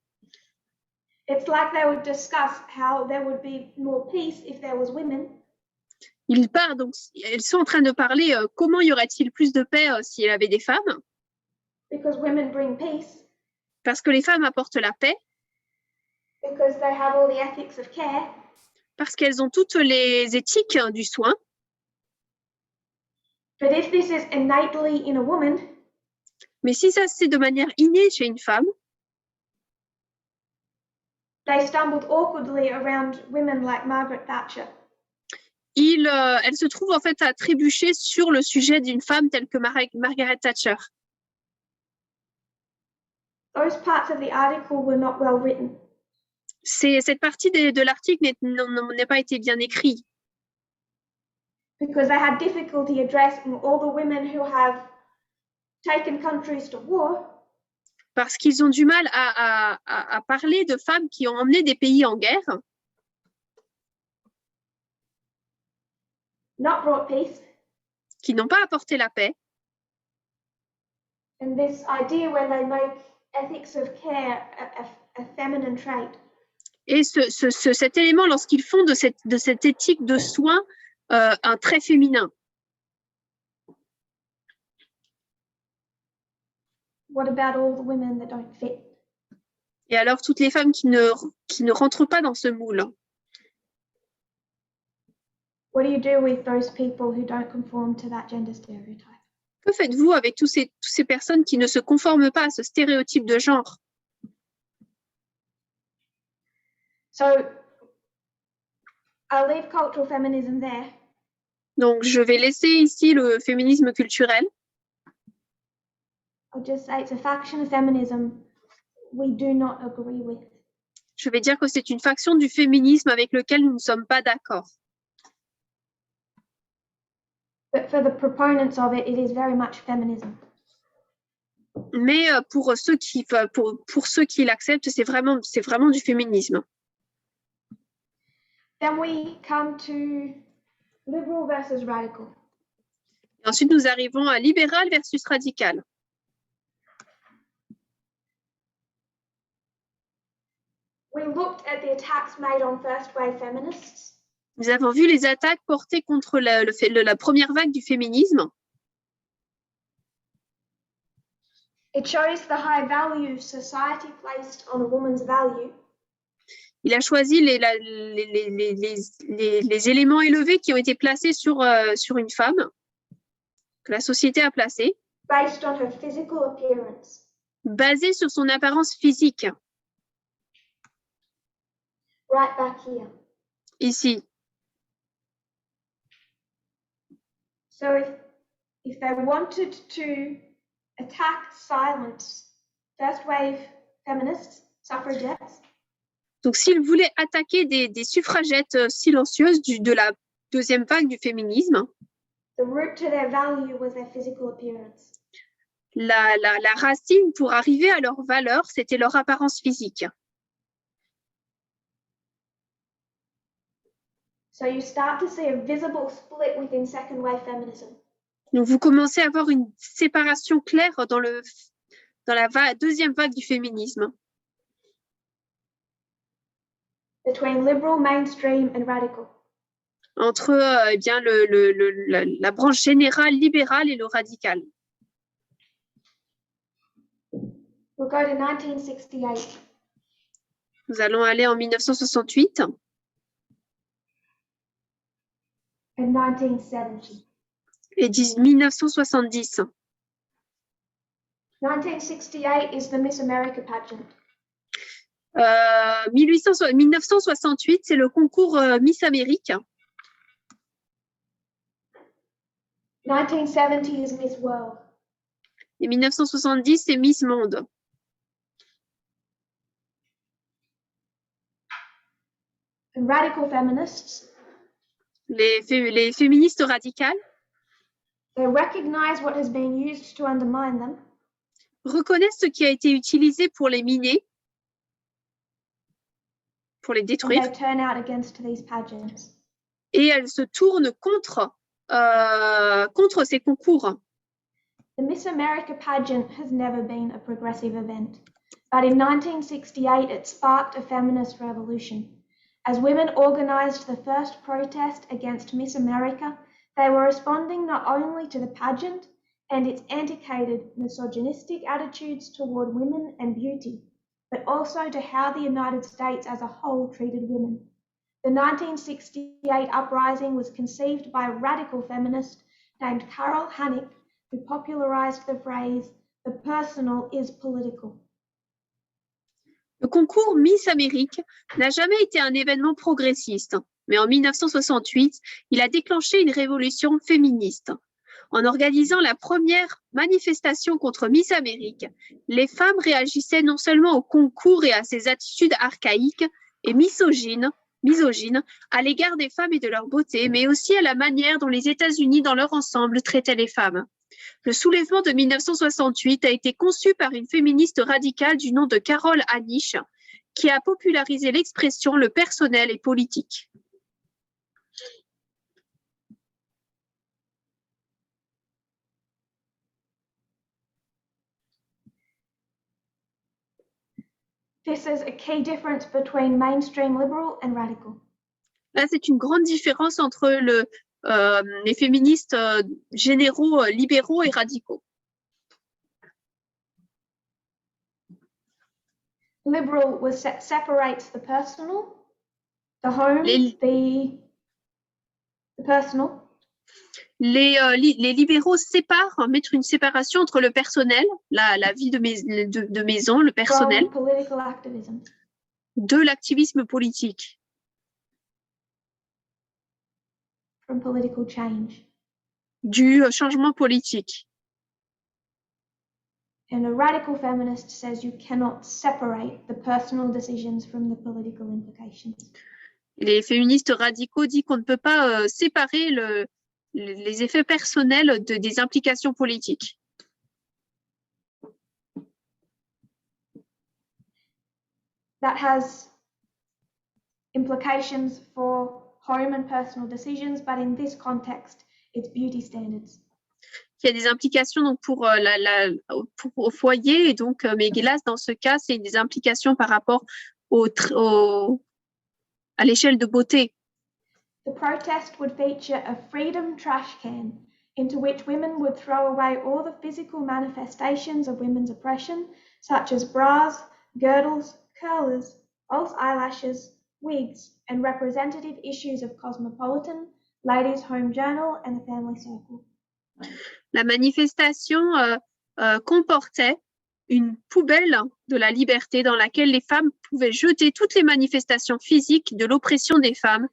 A: It's like they would discuss how there would be more peace if there was women.
B: Ils parlent, donc elles sont en train de parler comment y aurait-il plus de paix s'il y avait des femmes,
A: Because women bring peace,
B: parce que les femmes apportent la paix,
A: because they have all the ethics of care.
B: parce qu'elles ont toutes les éthiques du soin.
A: But if this is innately in a woman,
B: Mais si ça c'est de manière innée chez une femme,
A: they stumbled awkwardly around women like Margaret Thatcher.
B: elle se trouve en fait à trébucher sur le sujet d'une femme telle que Margaret Thatcher.
A: Those parts of the article were not well written.
B: Cette partie de l'article n'a pas été bien écrite.
A: Because they had difficulty addressing all the women who have taken countries to war.
B: Parce qu'ils ont du mal à parler de femmes qui ont emmené des pays en guerre,
A: Not brought peace.
B: qui n'ont pas apporté la paix.
A: And this idea when they make ethics of care a feminine trait.
B: Et cet élément, lorsqu'ils font de cette éthique de soin un trait féminin.
A: What about all the women that don't fit?
B: Et alors, toutes les femmes qui ne rentrent pas dans ce moule.
A: What do you do with those people who don't conform to that gender stereotype?
B: Que faites-vous avec toutes ces personnes qui ne se conforment pas à ce stéréotype de genre?
A: So I'll leave cultural feminism there.
B: Donc, je vais laisser ici le féminisme culturel.
A: I'll just say it's a faction of feminism we do not agree with.
B: Je vais dire que c'est une faction du féminisme avec lequel nous ne sommes pas d'accord.
A: But for the proponents of it, it is very much feminism.
B: Mais pour ceux qui l'acceptent, c'est vraiment du féminisme.
A: Then we come to liberal versus radical.
B: Et ensuite, nous arrivons à libéral versus radical.
A: We looked at the attacks made on first wave feminists.
B: Nous avons vu les attaques portées contre la première vague du féminisme.
A: It shows the high value society placed on a woman's value.
B: Il a choisi les éléments élevés qui ont été placés sur une femme, que la société a placés,
A: Based on her physical appearance.
B: basés sur son apparence physique.
A: Right back here.
B: Ici.
A: So if they wanted to attack, silence first wave feminists, suffragettes.
B: Donc, s'ils voulaient attaquer des suffragettes silencieuses de la deuxième vague du féminisme,
A: The root to their value was their physical appearance.
B: la racine pour arriver à leur valeur, c'était leur apparence physique.
A: So you start to see a visible split within second wave feminism.
B: Donc, vous commencez à avoir une séparation claire dans la deuxième vague du féminisme.
A: Between liberal, mainstream and radical.
B: Entre eh bien, la branche générale libérale et le radical.
A: We'll go to 1968
B: Nous allons aller en 1968
A: and 1970.
B: et 1970.
A: 1968 is the Miss America pageant.
B: 1968, c'est le concours Miss Amérique.
A: 1970 is Miss World.
B: Et 1970, c'est Miss Monde.
A: And radical feminists,
B: Les féministes radicales
A: they recognize what has been used to undermine them
B: reconnaissent ce qui a été utilisé pour les miner, pour les
A: and
B: détruire,
A: they turn out against these pageants.
B: et elles se tournent contre ces concours.
A: The Miss America pageant has never been a progressive event, but in 1968 it sparked a feminist revolution. As women organized the first protest against Miss America, they were responding not only to the pageant and its antiquated misogynistic attitudes toward women and beauty, but also to how the United States as a whole treated women. The 1968 uprising was conceived by a radical feminist named Carol Hannick, who popularized the phrase, "The personal is political."
B: Le concours Miss Amérique n'a jamais été un événement progressiste, mais en 1968, il a déclenché une révolution féministe. En organisant la première manifestation contre Miss Amérique, les femmes réagissaient non seulement au concours et à ses attitudes archaïques et misogynes à l'égard des femmes et de leur beauté, mais aussi à la manière dont les États-Unis dans leur ensemble traitaient les femmes. Le soulèvement de 1968 a été conçu par une féministe radicale du nom de Carol Hannick, qui a popularisé l'expression « le personnel est politique ».
A: This is a key difference between mainstream liberal and radical.
B: Là, c'est une grande différence entre les féministes généraux, libéraux et radicaux.
A: Liberal separates the personal, the home, the personal.
B: Les libéraux séparent, mettent une séparation entre le personnel, la vie de maison, le personnel,
A: From political activism.
B: de l'activisme politique.
A: From political change.
B: Du changement politique.
A: And a radical feminist says you cannot separate the personal decisions from the political implications.
B: Les féministes radicaux disent qu'on ne peut pas séparer les effets personnels des implications politiques.
A: That has implications for home and personal decisions, but in this context, it's beauty standards.
B: Il y a des implications donc pour au foyer, et donc, mais hélas, dans ce cas, c'est des implications par rapport à l'échelle de beauté.
A: The protest would feature a freedom trash can into which women would throw away all the physical manifestations of women's oppression, such as bras, girdles, curlers, false eyelashes, wigs, and representative issues of Cosmopolitan, Ladies' Home Journal, and the Family Circle.
B: La manifestation comportait une poubelle de la liberté dans laquelle les femmes pouvaient jeter toutes les manifestations physiques de l'oppression des femmes,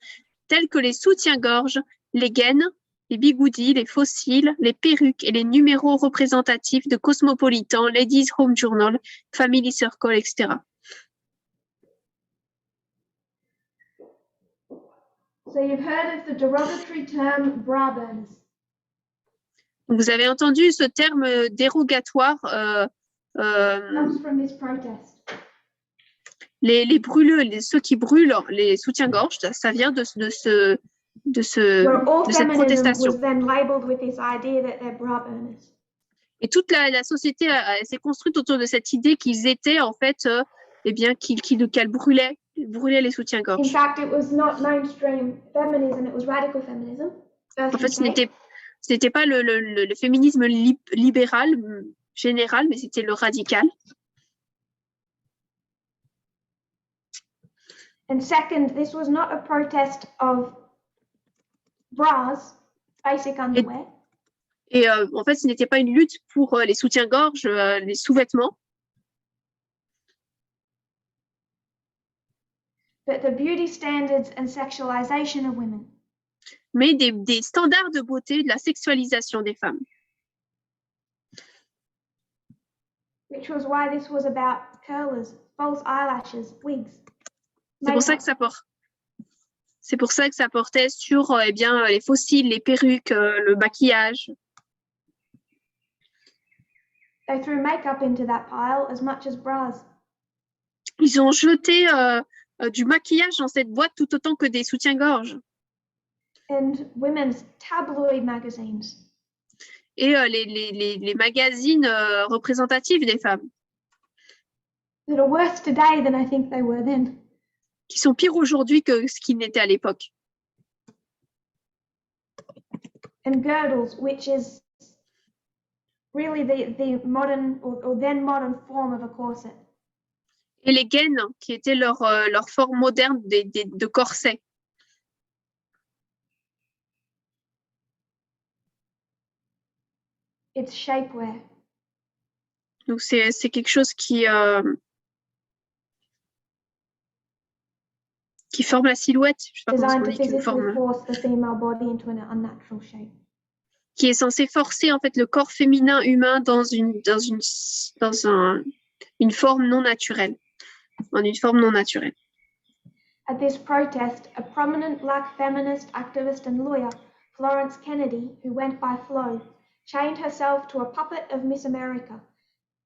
B: telles que les soutiens-gorge, les gaines, les bigoudis, les fossiles, les perruques et les numéros représentatifs de Cosmopolitan, Ladies' Home Journal, Family Circle, etc.
A: So you've heard of the derogatory term bra burners.
B: Vous avez entendu ce terme dérogatoire
A: Comes from this protest.
B: les brûleux, ceux qui brûlent les soutiens-gorge, ça vient de cette protestation.
A: Was then labeled with this idea that they're bra burners.
B: Et toute la société s'est construite autour de cette idée qu'ils étaient en fait, qu'elles brûlaient les soutiens-gorge.
A: In fact, it was not mainstream feminism, it was radical feminism.
B: En fait, ce n'était pas le féminisme libéral général, mais c'était le radical.
A: And second, this was not a protest of bras, basic underwear.
B: Et en fait, ce n'était pas une lutte pour les soutiens-gorge, les sous-vêtements,
A: but the beauty standards and sexualization of women.
B: mais des standards de beauté, de la sexualisation des femmes.
A: Which was why this was about curlers, false eyelashes, wigs.
B: C'est pour ça que ça porte. C'est pour ça que ça portait sur les fossiles, les perruques, le maquillage.
A: They threw makeup into that pile as much as bras.
B: Ils ont jeté du maquillage dans cette boîte tout autant que des soutiens-gorge.
A: And women's tabloid magazines.
B: Et les magazines représentatifs des femmes.
A: That are worse today than I think they were then.
B: Qui sont pires aujourd'hui que ce qu'ils n'étaient à l'époque.
A: And girdles, which is really the modern or then modern form of a corset.
B: Et les gaines, qui étaient leur forme moderne de corset.
A: It's shapewear.
B: Donc c'est quelque chose qui forme la silhouette. Je sais pas comment
A: Designed to physically force the female body into an unnatural shape.
B: Qui est censé forcer en fait le corps féminin humain dans une forme non naturelle. En une forme non naturelle.
A: At this protest, a prominent black feminist activist and lawyer, Florence Kennedy, who went by Flo, chained herself to a puppet of Miss America,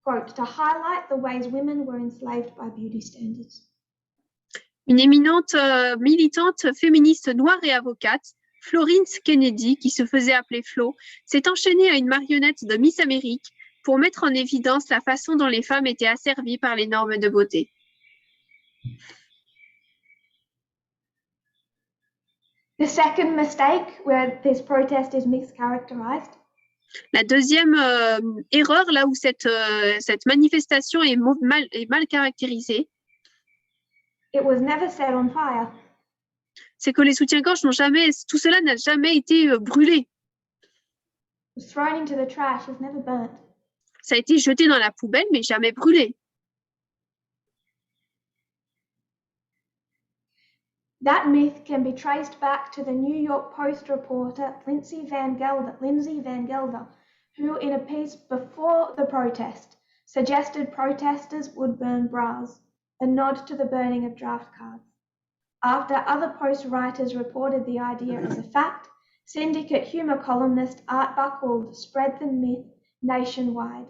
A: quote, to highlight the ways women were enslaved by beauty standards.
B: Une éminente militante féministe noire et avocate, Florence Kennedy, qui se faisait appeler Flo, s'est enchaînée à une marionnette de Miss Amérique pour mettre en évidence la façon dont les femmes étaient asservies par les normes de beauté.
A: The second mistake where this protest is mischaracterized.
B: La deuxième erreur, là où cette manifestation est mal caractérisée,
A: it was never set on fire.
B: C'est que les soutiens-gorge tout cela n'a jamais été brûlé.
A: It was thrown into the trash, it was never burnt.
B: Ça a été jeté dans la poubelle, mais jamais brûlé.
A: That myth can be traced back to the New York Post reporter Lindsay Van Gelder, who in a piece before the protest suggested protesters would burn bras, a nod to the burning of draft cards. After other Post writers reported the idea as a fact, syndicate humor columnist Art Buchwald spread the myth nationwide.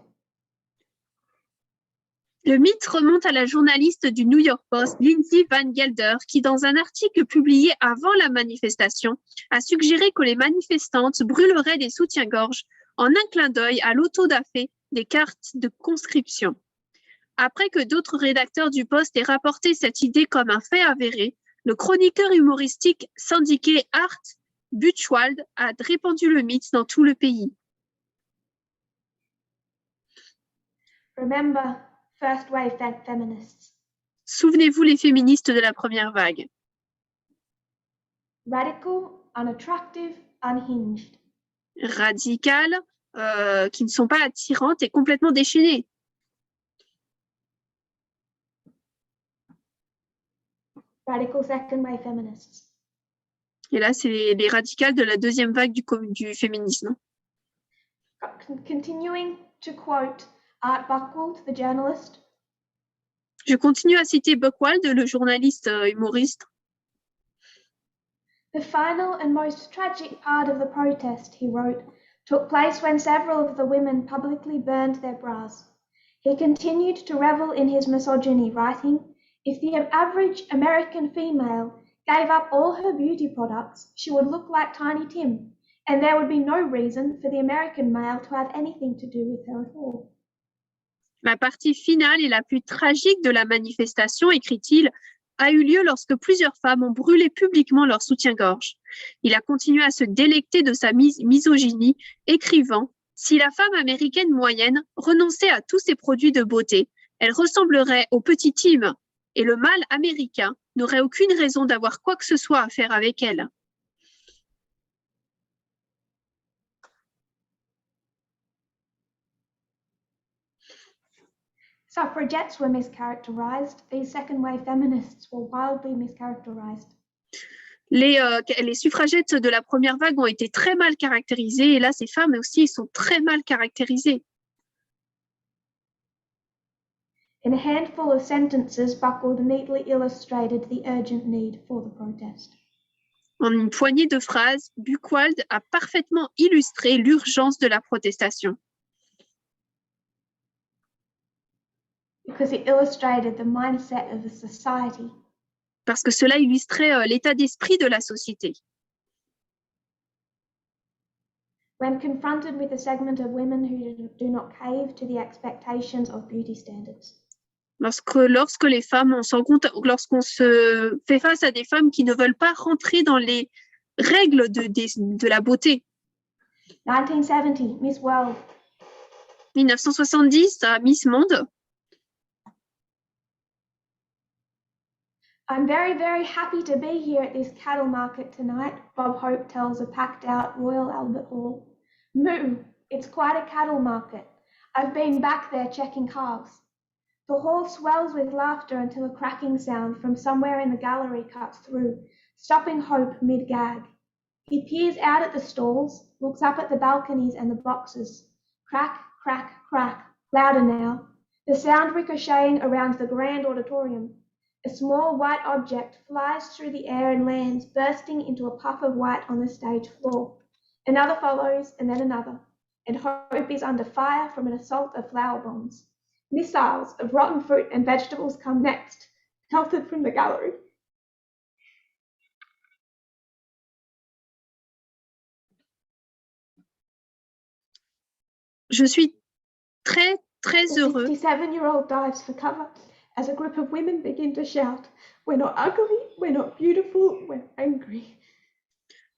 B: Le mythe remonte à la journaliste du New York Post, Lindsay Van Gelder, qui, dans un article publié avant la manifestation, a suggéré que les manifestantes brûleraient des soutiens-gorge en un clin d'œil à l'autodafé des cartes de conscription. Après que d'autres rédacteurs du Post aient rapporté cette idée comme un fait avéré, le chroniqueur humoristique syndiqué Art Buchwald a répandu le mythe dans tout le pays.
A: Remember, first wave feminists.
B: Souvenez-vous les féministes de la première vague.
A: Radical, unattractive, unhinged.
B: Radicales, qui ne sont pas attirantes et complètement déchaînées.
A: Radical second wave feminists.
B: Et là, c'est les radicales de la deuxième vague du féminisme.
A: Continuing to quote Art Buchwald, the journalist.
B: Je continue à citer Buchwald, le journaliste humoriste.
A: The final and most tragic part of the protest, he wrote, took place when several of the women publicly burned their bras. He continued to revel in his misogyny, writing, "If the average American female gave up all her beauty products, she would look like Tiny Tim, and there would be no reason for the American male to have anything to do with her at all."
B: La partie finale et la plus tragique de la manifestation, écrit-il, a eu lieu lorsque plusieurs femmes ont brûlé publiquement leur soutien-gorge. Il a continué à se délecter de sa misogynie, écrivant « Si la femme américaine moyenne renonçait à tous ses produits de beauté, elle ressemblerait au petit Tim, et le mâle américain n'auraient aucune raison d'avoir quoi que ce soit à faire avec elles.
A: Suffragettes were mischaracterized. These second-wave feminists were wildly mischaracterized.
B: Les suffragettes de la première vague ont été très mal caractérisées, et là, ces femmes aussi sont très mal caractérisées.
A: In a handful of sentences, Buckle neatly illustrated the urgent need for the protest.
B: En une poignée de phrases, Buchwald a parfaitement illustré l'urgence de la protestation.
A: Because it illustrated the mindset of the society.
B: Parce que cela illustrait l'état d'esprit de la société.
A: When confronted with a segment of women who do not cave to the expectations of beauty standards.
B: Lorsque les femmes, lorsqu'on se fait face à des femmes qui ne veulent pas rentrer dans les règles de la beauté.
A: 1970, Miss World.
B: 1970, Miss Monde.
A: I'm very, very happy to be here at this cattle market tonight, Bob Hope tells a packed-out Royal Albert Hall. Moo, it's quite a cattle market. I've been back there checking calves. The hall swells with laughter until a cracking sound from somewhere in the gallery cuts through, stopping Hope mid-gag. He peers out at the stalls, looks up at the balconies and the boxes. Crack, crack, crack, louder now. The sound ricocheting around the grand auditorium. A small white object flies through the air and lands, bursting into a puff of white on the stage floor. Another follows, and then another, and Hope is under fire from an assault of flower bombs. Missiles of rotten fruit and vegetables come next, pelted from the gallery.
B: Je suis très, très heureux.
A: The 67-year-old dives for cover as a group of women begin to shout, "We're not ugly, we're not beautiful, we're angry."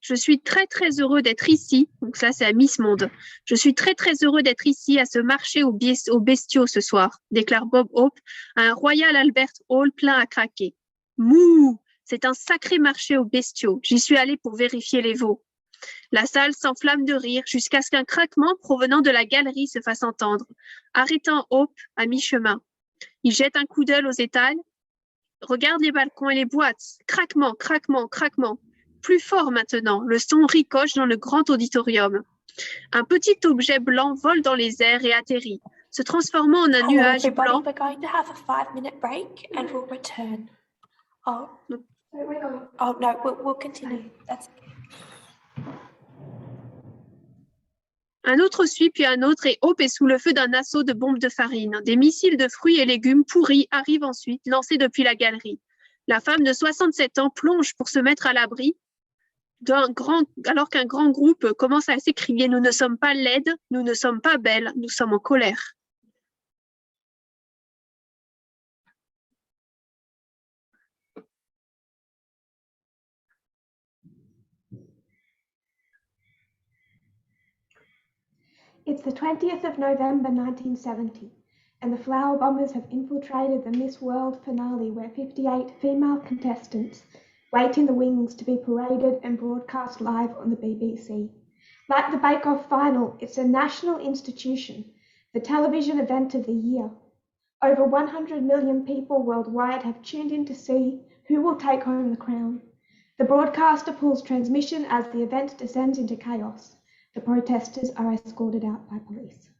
B: Je suis très, très heureux d'être ici. Donc ça, c'est à Miss Monde. Je suis très, très heureux d'être ici à ce marché aux bestiaux ce soir, déclare Bob Hope, à un Royal Albert Hall plein à craquer. Mouh! C'est un sacré marché aux bestiaux. J'y suis allée pour vérifier les veaux. La salle s'enflamme de rire jusqu'à ce qu'un craquement provenant de la galerie se fasse entendre, arrêtant Hope à mi-chemin. Il jette un coup d'œil aux étals, regarde les balcons et les boîtes. Craquement, craquement, craquement. Plus fort maintenant, le son ricoche dans le grand auditorium. Un petit objet blanc vole dans les airs et atterrit, se transformant en un nuage blanc.
C: We're going to have a 5-minute break and we'll return. Oh no, we'll continue. That's okay.
B: Un autre suit, puis un autre, et Hope est sous le feu d'un assaut de bombes de farine. Des missiles de fruits et légumes pourris arrivent ensuite, lancés depuis la galerie. La femme de 67 ans plonge pour se mettre à l'abri, alors qu'un grand groupe commence à s'écrier « Nous ne sommes pas laides, nous ne sommes pas belles, nous sommes en colère ».
A: It's the 20th of November 1970, and the flower bombers have infiltrated the Miss World finale where 58 female contestants wait in the wings to be paraded and broadcast live on the BBC. Like the Bake Off final, it's a national institution, the television event of the year. Over 100 million people worldwide have tuned in to see who will take home the crown. The broadcaster pulls transmission as the event descends into chaos. The protesters are escorted out by police.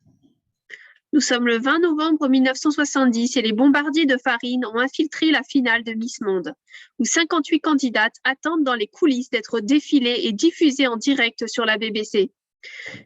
B: Nous sommes le 20 novembre 1970 et les bombardiers de farine ont infiltré la finale de Miss Monde, où 58 candidates attendent dans les coulisses d'être défilées et diffusées en direct sur la BBC.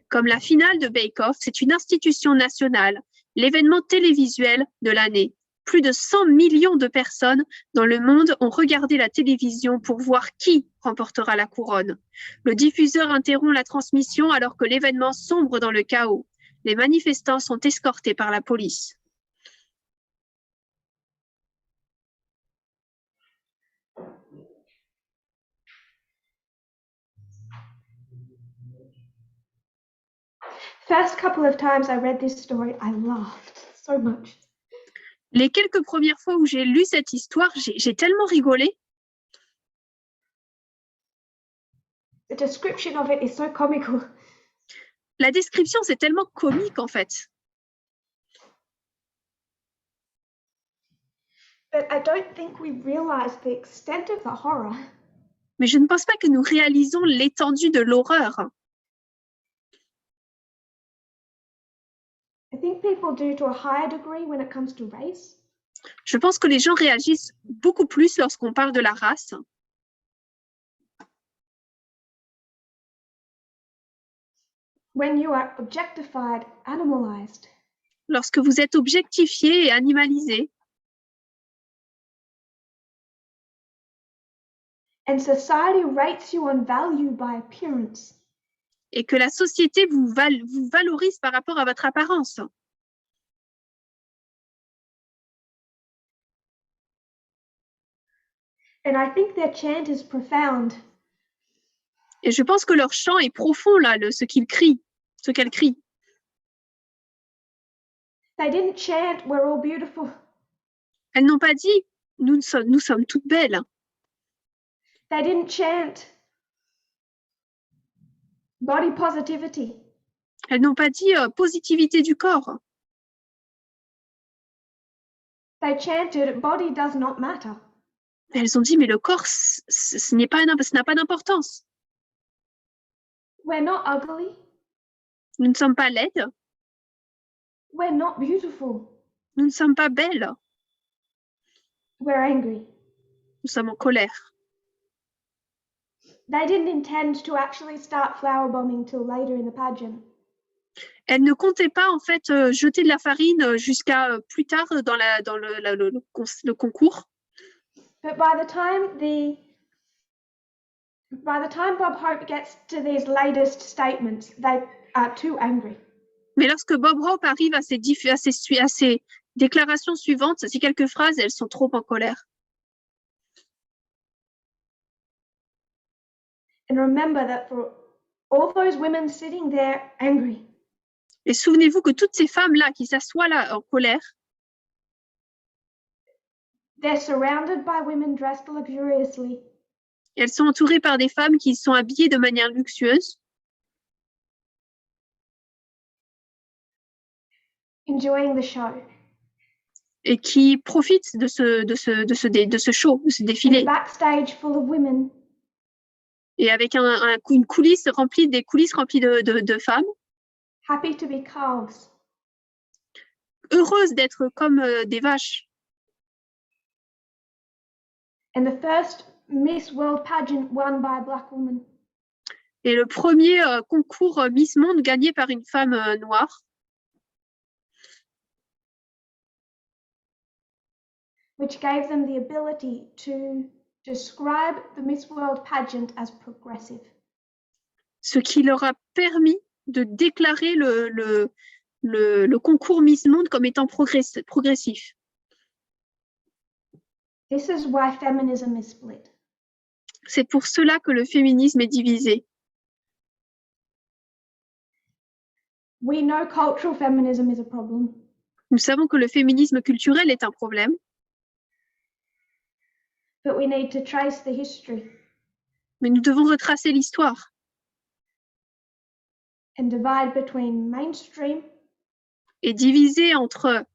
B: Comme la finale de Bake Off, c'est une institution nationale, l'événement télévisuel de l'année. Plus de 100 millions de personnes dans le monde ont regardé la télévision pour voir qui remportera la couronne. Le diffuseur interrompt la transmission alors que l'événement sombre dans le chaos. Les manifestants sont escortés par la police.
A: First couple of times I read this story, I laughed so much.
B: Les quelques premières fois où j'ai lu cette histoire, j'ai tellement rigolé.
A: The description of it is so comical.
B: La description, c'est tellement comique en fait.
A: But I don't think we realize the extent of the horror.
B: Mais je ne pense pas que nous réalisons l'étendue de l'horreur.
A: I think people do to a higher degree when it comes to race.
B: Je pense que les gens réagissent beaucoup plus lorsqu'on parle de la race.
A: When you are objectified, animalized.
B: Lorsque vous êtes objectifié et animalisé.
A: And society rates you on value by appearance.
B: Et que la société vous valorise par rapport à votre apparence.
A: And I think their chant is profound.
B: Et je pense que leur chant est profond, là, ce qu'ils crient, ce qu'elles crient.
A: They didn't chant, we're all beautiful.
B: Elles n'ont pas dit, nous sommes toutes belles.
A: They didn't chant body positivity.
B: Elles n'ont pas dit positivité du corps.
A: They chanted body does not matter.
B: Elles ont dit, mais le corps, ça n'a pas d'importance.
A: We're not ugly.
B: Nous ne sommes pas laides.
A: We're not beautiful.
B: Nous ne sommes pas belles.
A: We're angry.
B: Nous sommes en colère.
A: They didn't intend to actually start flower bombing till later in the pageant.
B: Elles ne comptaient pas en fait jeter de la farine jusqu'à plus tard dans le concours.
A: But by the time Bob Hope gets to these latest statements, they are too angry.
B: Mais lorsque Bob Hope arrive à ces déclarations suivantes, ces quelques phrases, elles sont trop en colère.
A: And remember that for all those women sitting there angry,
B: et souvenez-vous que toutes ces femmes-là qui s'assoient là en colère,
A: they're surrounded by women dressed luxuriously.
B: Elles sont entourées par des femmes qui sont habillées de manière luxueuse.
A: Enjoying the show.
B: Et qui profitent de ce show, de ce défilé.
A: And backstage full of women.
B: Et avec une coulisse remplie de femmes.
A: Happy to be calves.
B: Heureuses d'être comme des vaches.
A: And the first Miss World pageant won by a black woman.
B: Et le premier concours Miss Monde gagné par une femme noire.
A: Which gave them the ability to describe the Miss World pageant as progressive.
B: Ce qui leur a permis de déclarer le concours Miss Monde comme étant progressif.
A: This is why feminism is split.
B: C'est pour cela que le féminisme est divisé.
A: We know cultural feminism is a problem.
B: Nous savons que le féminisme culturel est un problème.
A: But we need to trace the history.
B: Mais nous devons retracer l'histoire.
A: And divide between mainstream.
B: Et diviser entre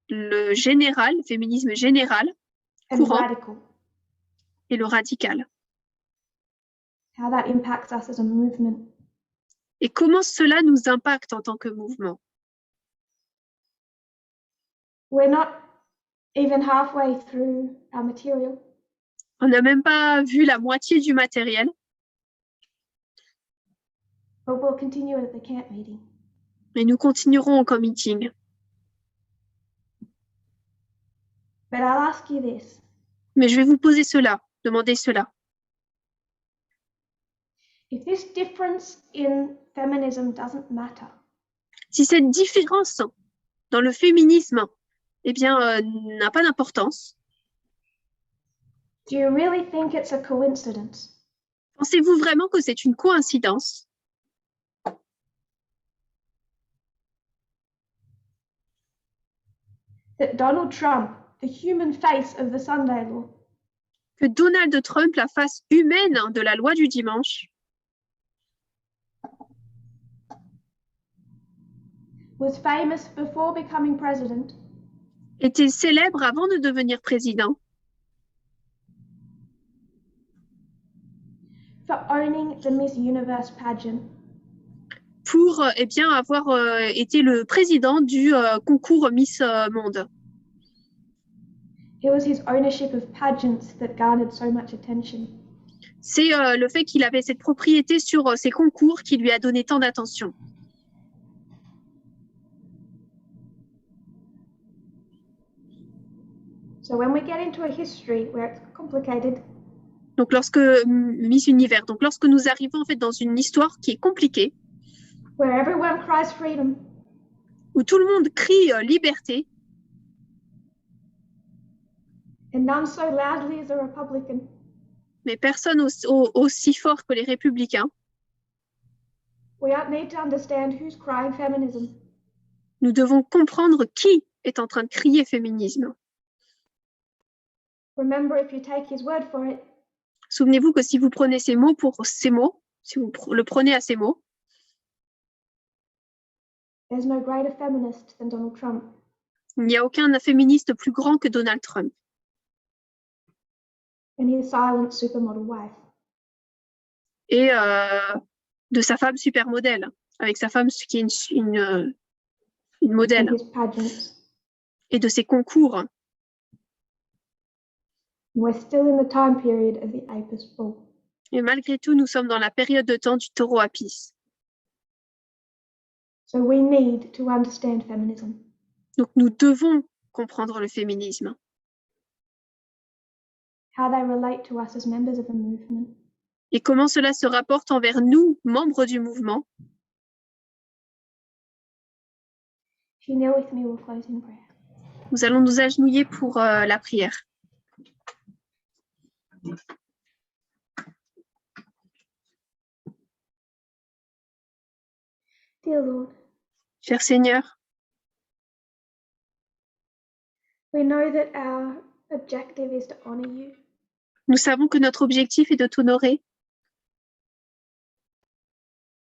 B: le général, le féminisme général, courant, et le radical.
A: How that impacts us as a movement.
B: Et comment cela nous impacte en tant que mouvement.
A: We're not even halfway through our material.
B: On n'a même pas vu la moitié du matériel.
A: But we'll continue at the camp meeting.
B: Mais nous continuerons au camp meeting.
A: But I'll ask you this.
B: Mais je vais vous poser demander cela.
A: If this difference in feminism doesn't matter.
B: Si cette différence dans le féminisme, n'a pas d'importance.
A: Do you really think it's a coincidence?
B: Pensez-vous vraiment que c'est une coïncidence?
A: That Donald Trump, the human face of the Sunday law,
B: que Donald Trump, la face humaine de la loi du dimanche,
A: was famous before becoming president
B: était célèbre avant de devenir président
A: for owning the Miss Universe pageant.
B: pour eh bien, avoir été le président du concours Miss Monde.
A: It was his ownership of pageants that garnered so much attention.
B: C'est le fait qu'il avait cette propriété sur ces concours qui lui a donné tant d'attention.
A: So when we get into a history where it's complicated,
B: Donc lorsque Miss Univers, donc lorsque nous arrivons en fait dans une histoire qui est compliquée,
A: where everyone cries freedom,
B: où tout le monde crie liberté,
A: and none so loudly as a Republican,
B: mais personne aussi fort que les républicains,
A: we need to understand who's crying feminism.
B: nous devons comprendre qui est en train de crier féminisme.
A: Remember, if you take his word for it,
B: Souvenez-vous que si vous prenez ces mots pour ces mots, si vous le prenez à ces mots,
A: there's no greater feminist than Donald Trump.
B: il n'y a aucun féministe plus grand que Donald Trump
A: And his silent supermodel wife.
B: et de sa femme supermodèle, avec sa femme qui est une modèle,
A: And his pageants.
B: et de ses concours.
A: We're still in the time period of the Apis bull.
B: Et malgré tout, nous sommes dans la période de temps du taureau Apis.
A: So we need to understand feminism.
B: Donc nous devons comprendre le féminisme.
A: How they relate to us as members of a movement.
B: Et comment cela se rapporte envers nous, membres du mouvement.
A: If you kneel with me, we'll close in prayer.
B: Nous allons nous agenouiller pour la prière.
A: Dear Lord,
B: Cher Seigneur,
A: we know that our objective is to honor you,
B: nous savons que notre objectif est de t'honorer,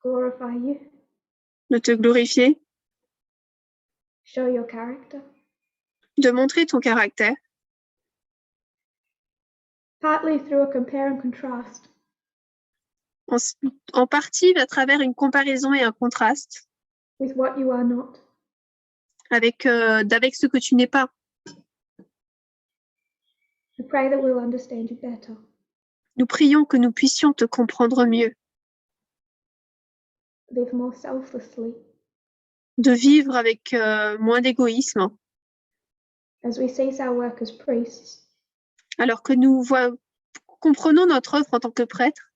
A: glorify you,
B: de te glorifier,
A: show your character,
B: de montrer ton caractère,
A: partly through a compare and contrast
B: en partie à travers une comparaison et un contraste
A: with what you are not.
B: avec ce que tu n'es pas.
A: We pray that we'll understand you better,
B: Nous prions que nous puissions te comprendre mieux,
A: live more selflessly
B: de vivre avec moins d'égoïsme,
A: as we cease our work as priests,
B: alors que nous comprenons notre œuvre en tant que prêtre,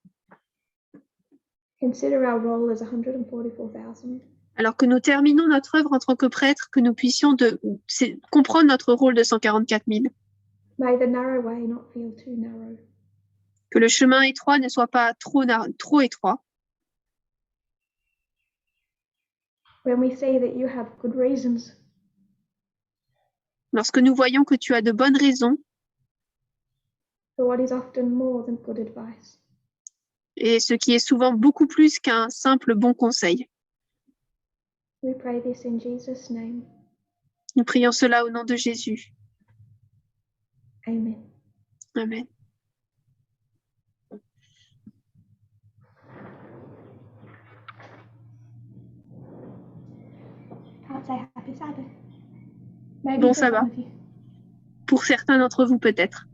A: consider our role as 144,000.
B: alors que nous terminons notre œuvre en tant que prêtre, que nous puissions comprendre notre rôle de 144 000.
A: May the narrow way not feel too narrow.
B: Que le chemin étroit ne soit pas trop étroit.
A: When we see that you have good reasons
B: Lorsque nous voyons que tu as de bonnes raisons,
A: for what is often more than good advice.
B: et ce qui est souvent beaucoup plus qu'un simple bon conseil.
A: We pray this in Jesus' name.
B: Nous prions cela au nom de Jésus.
A: Amen.
B: Amen.
A: Can't say happy Sabbath. Maybe
B: Bon
A: for some
B: sabbat.
A: of you.
B: Pour certains d'entre vous peut-être.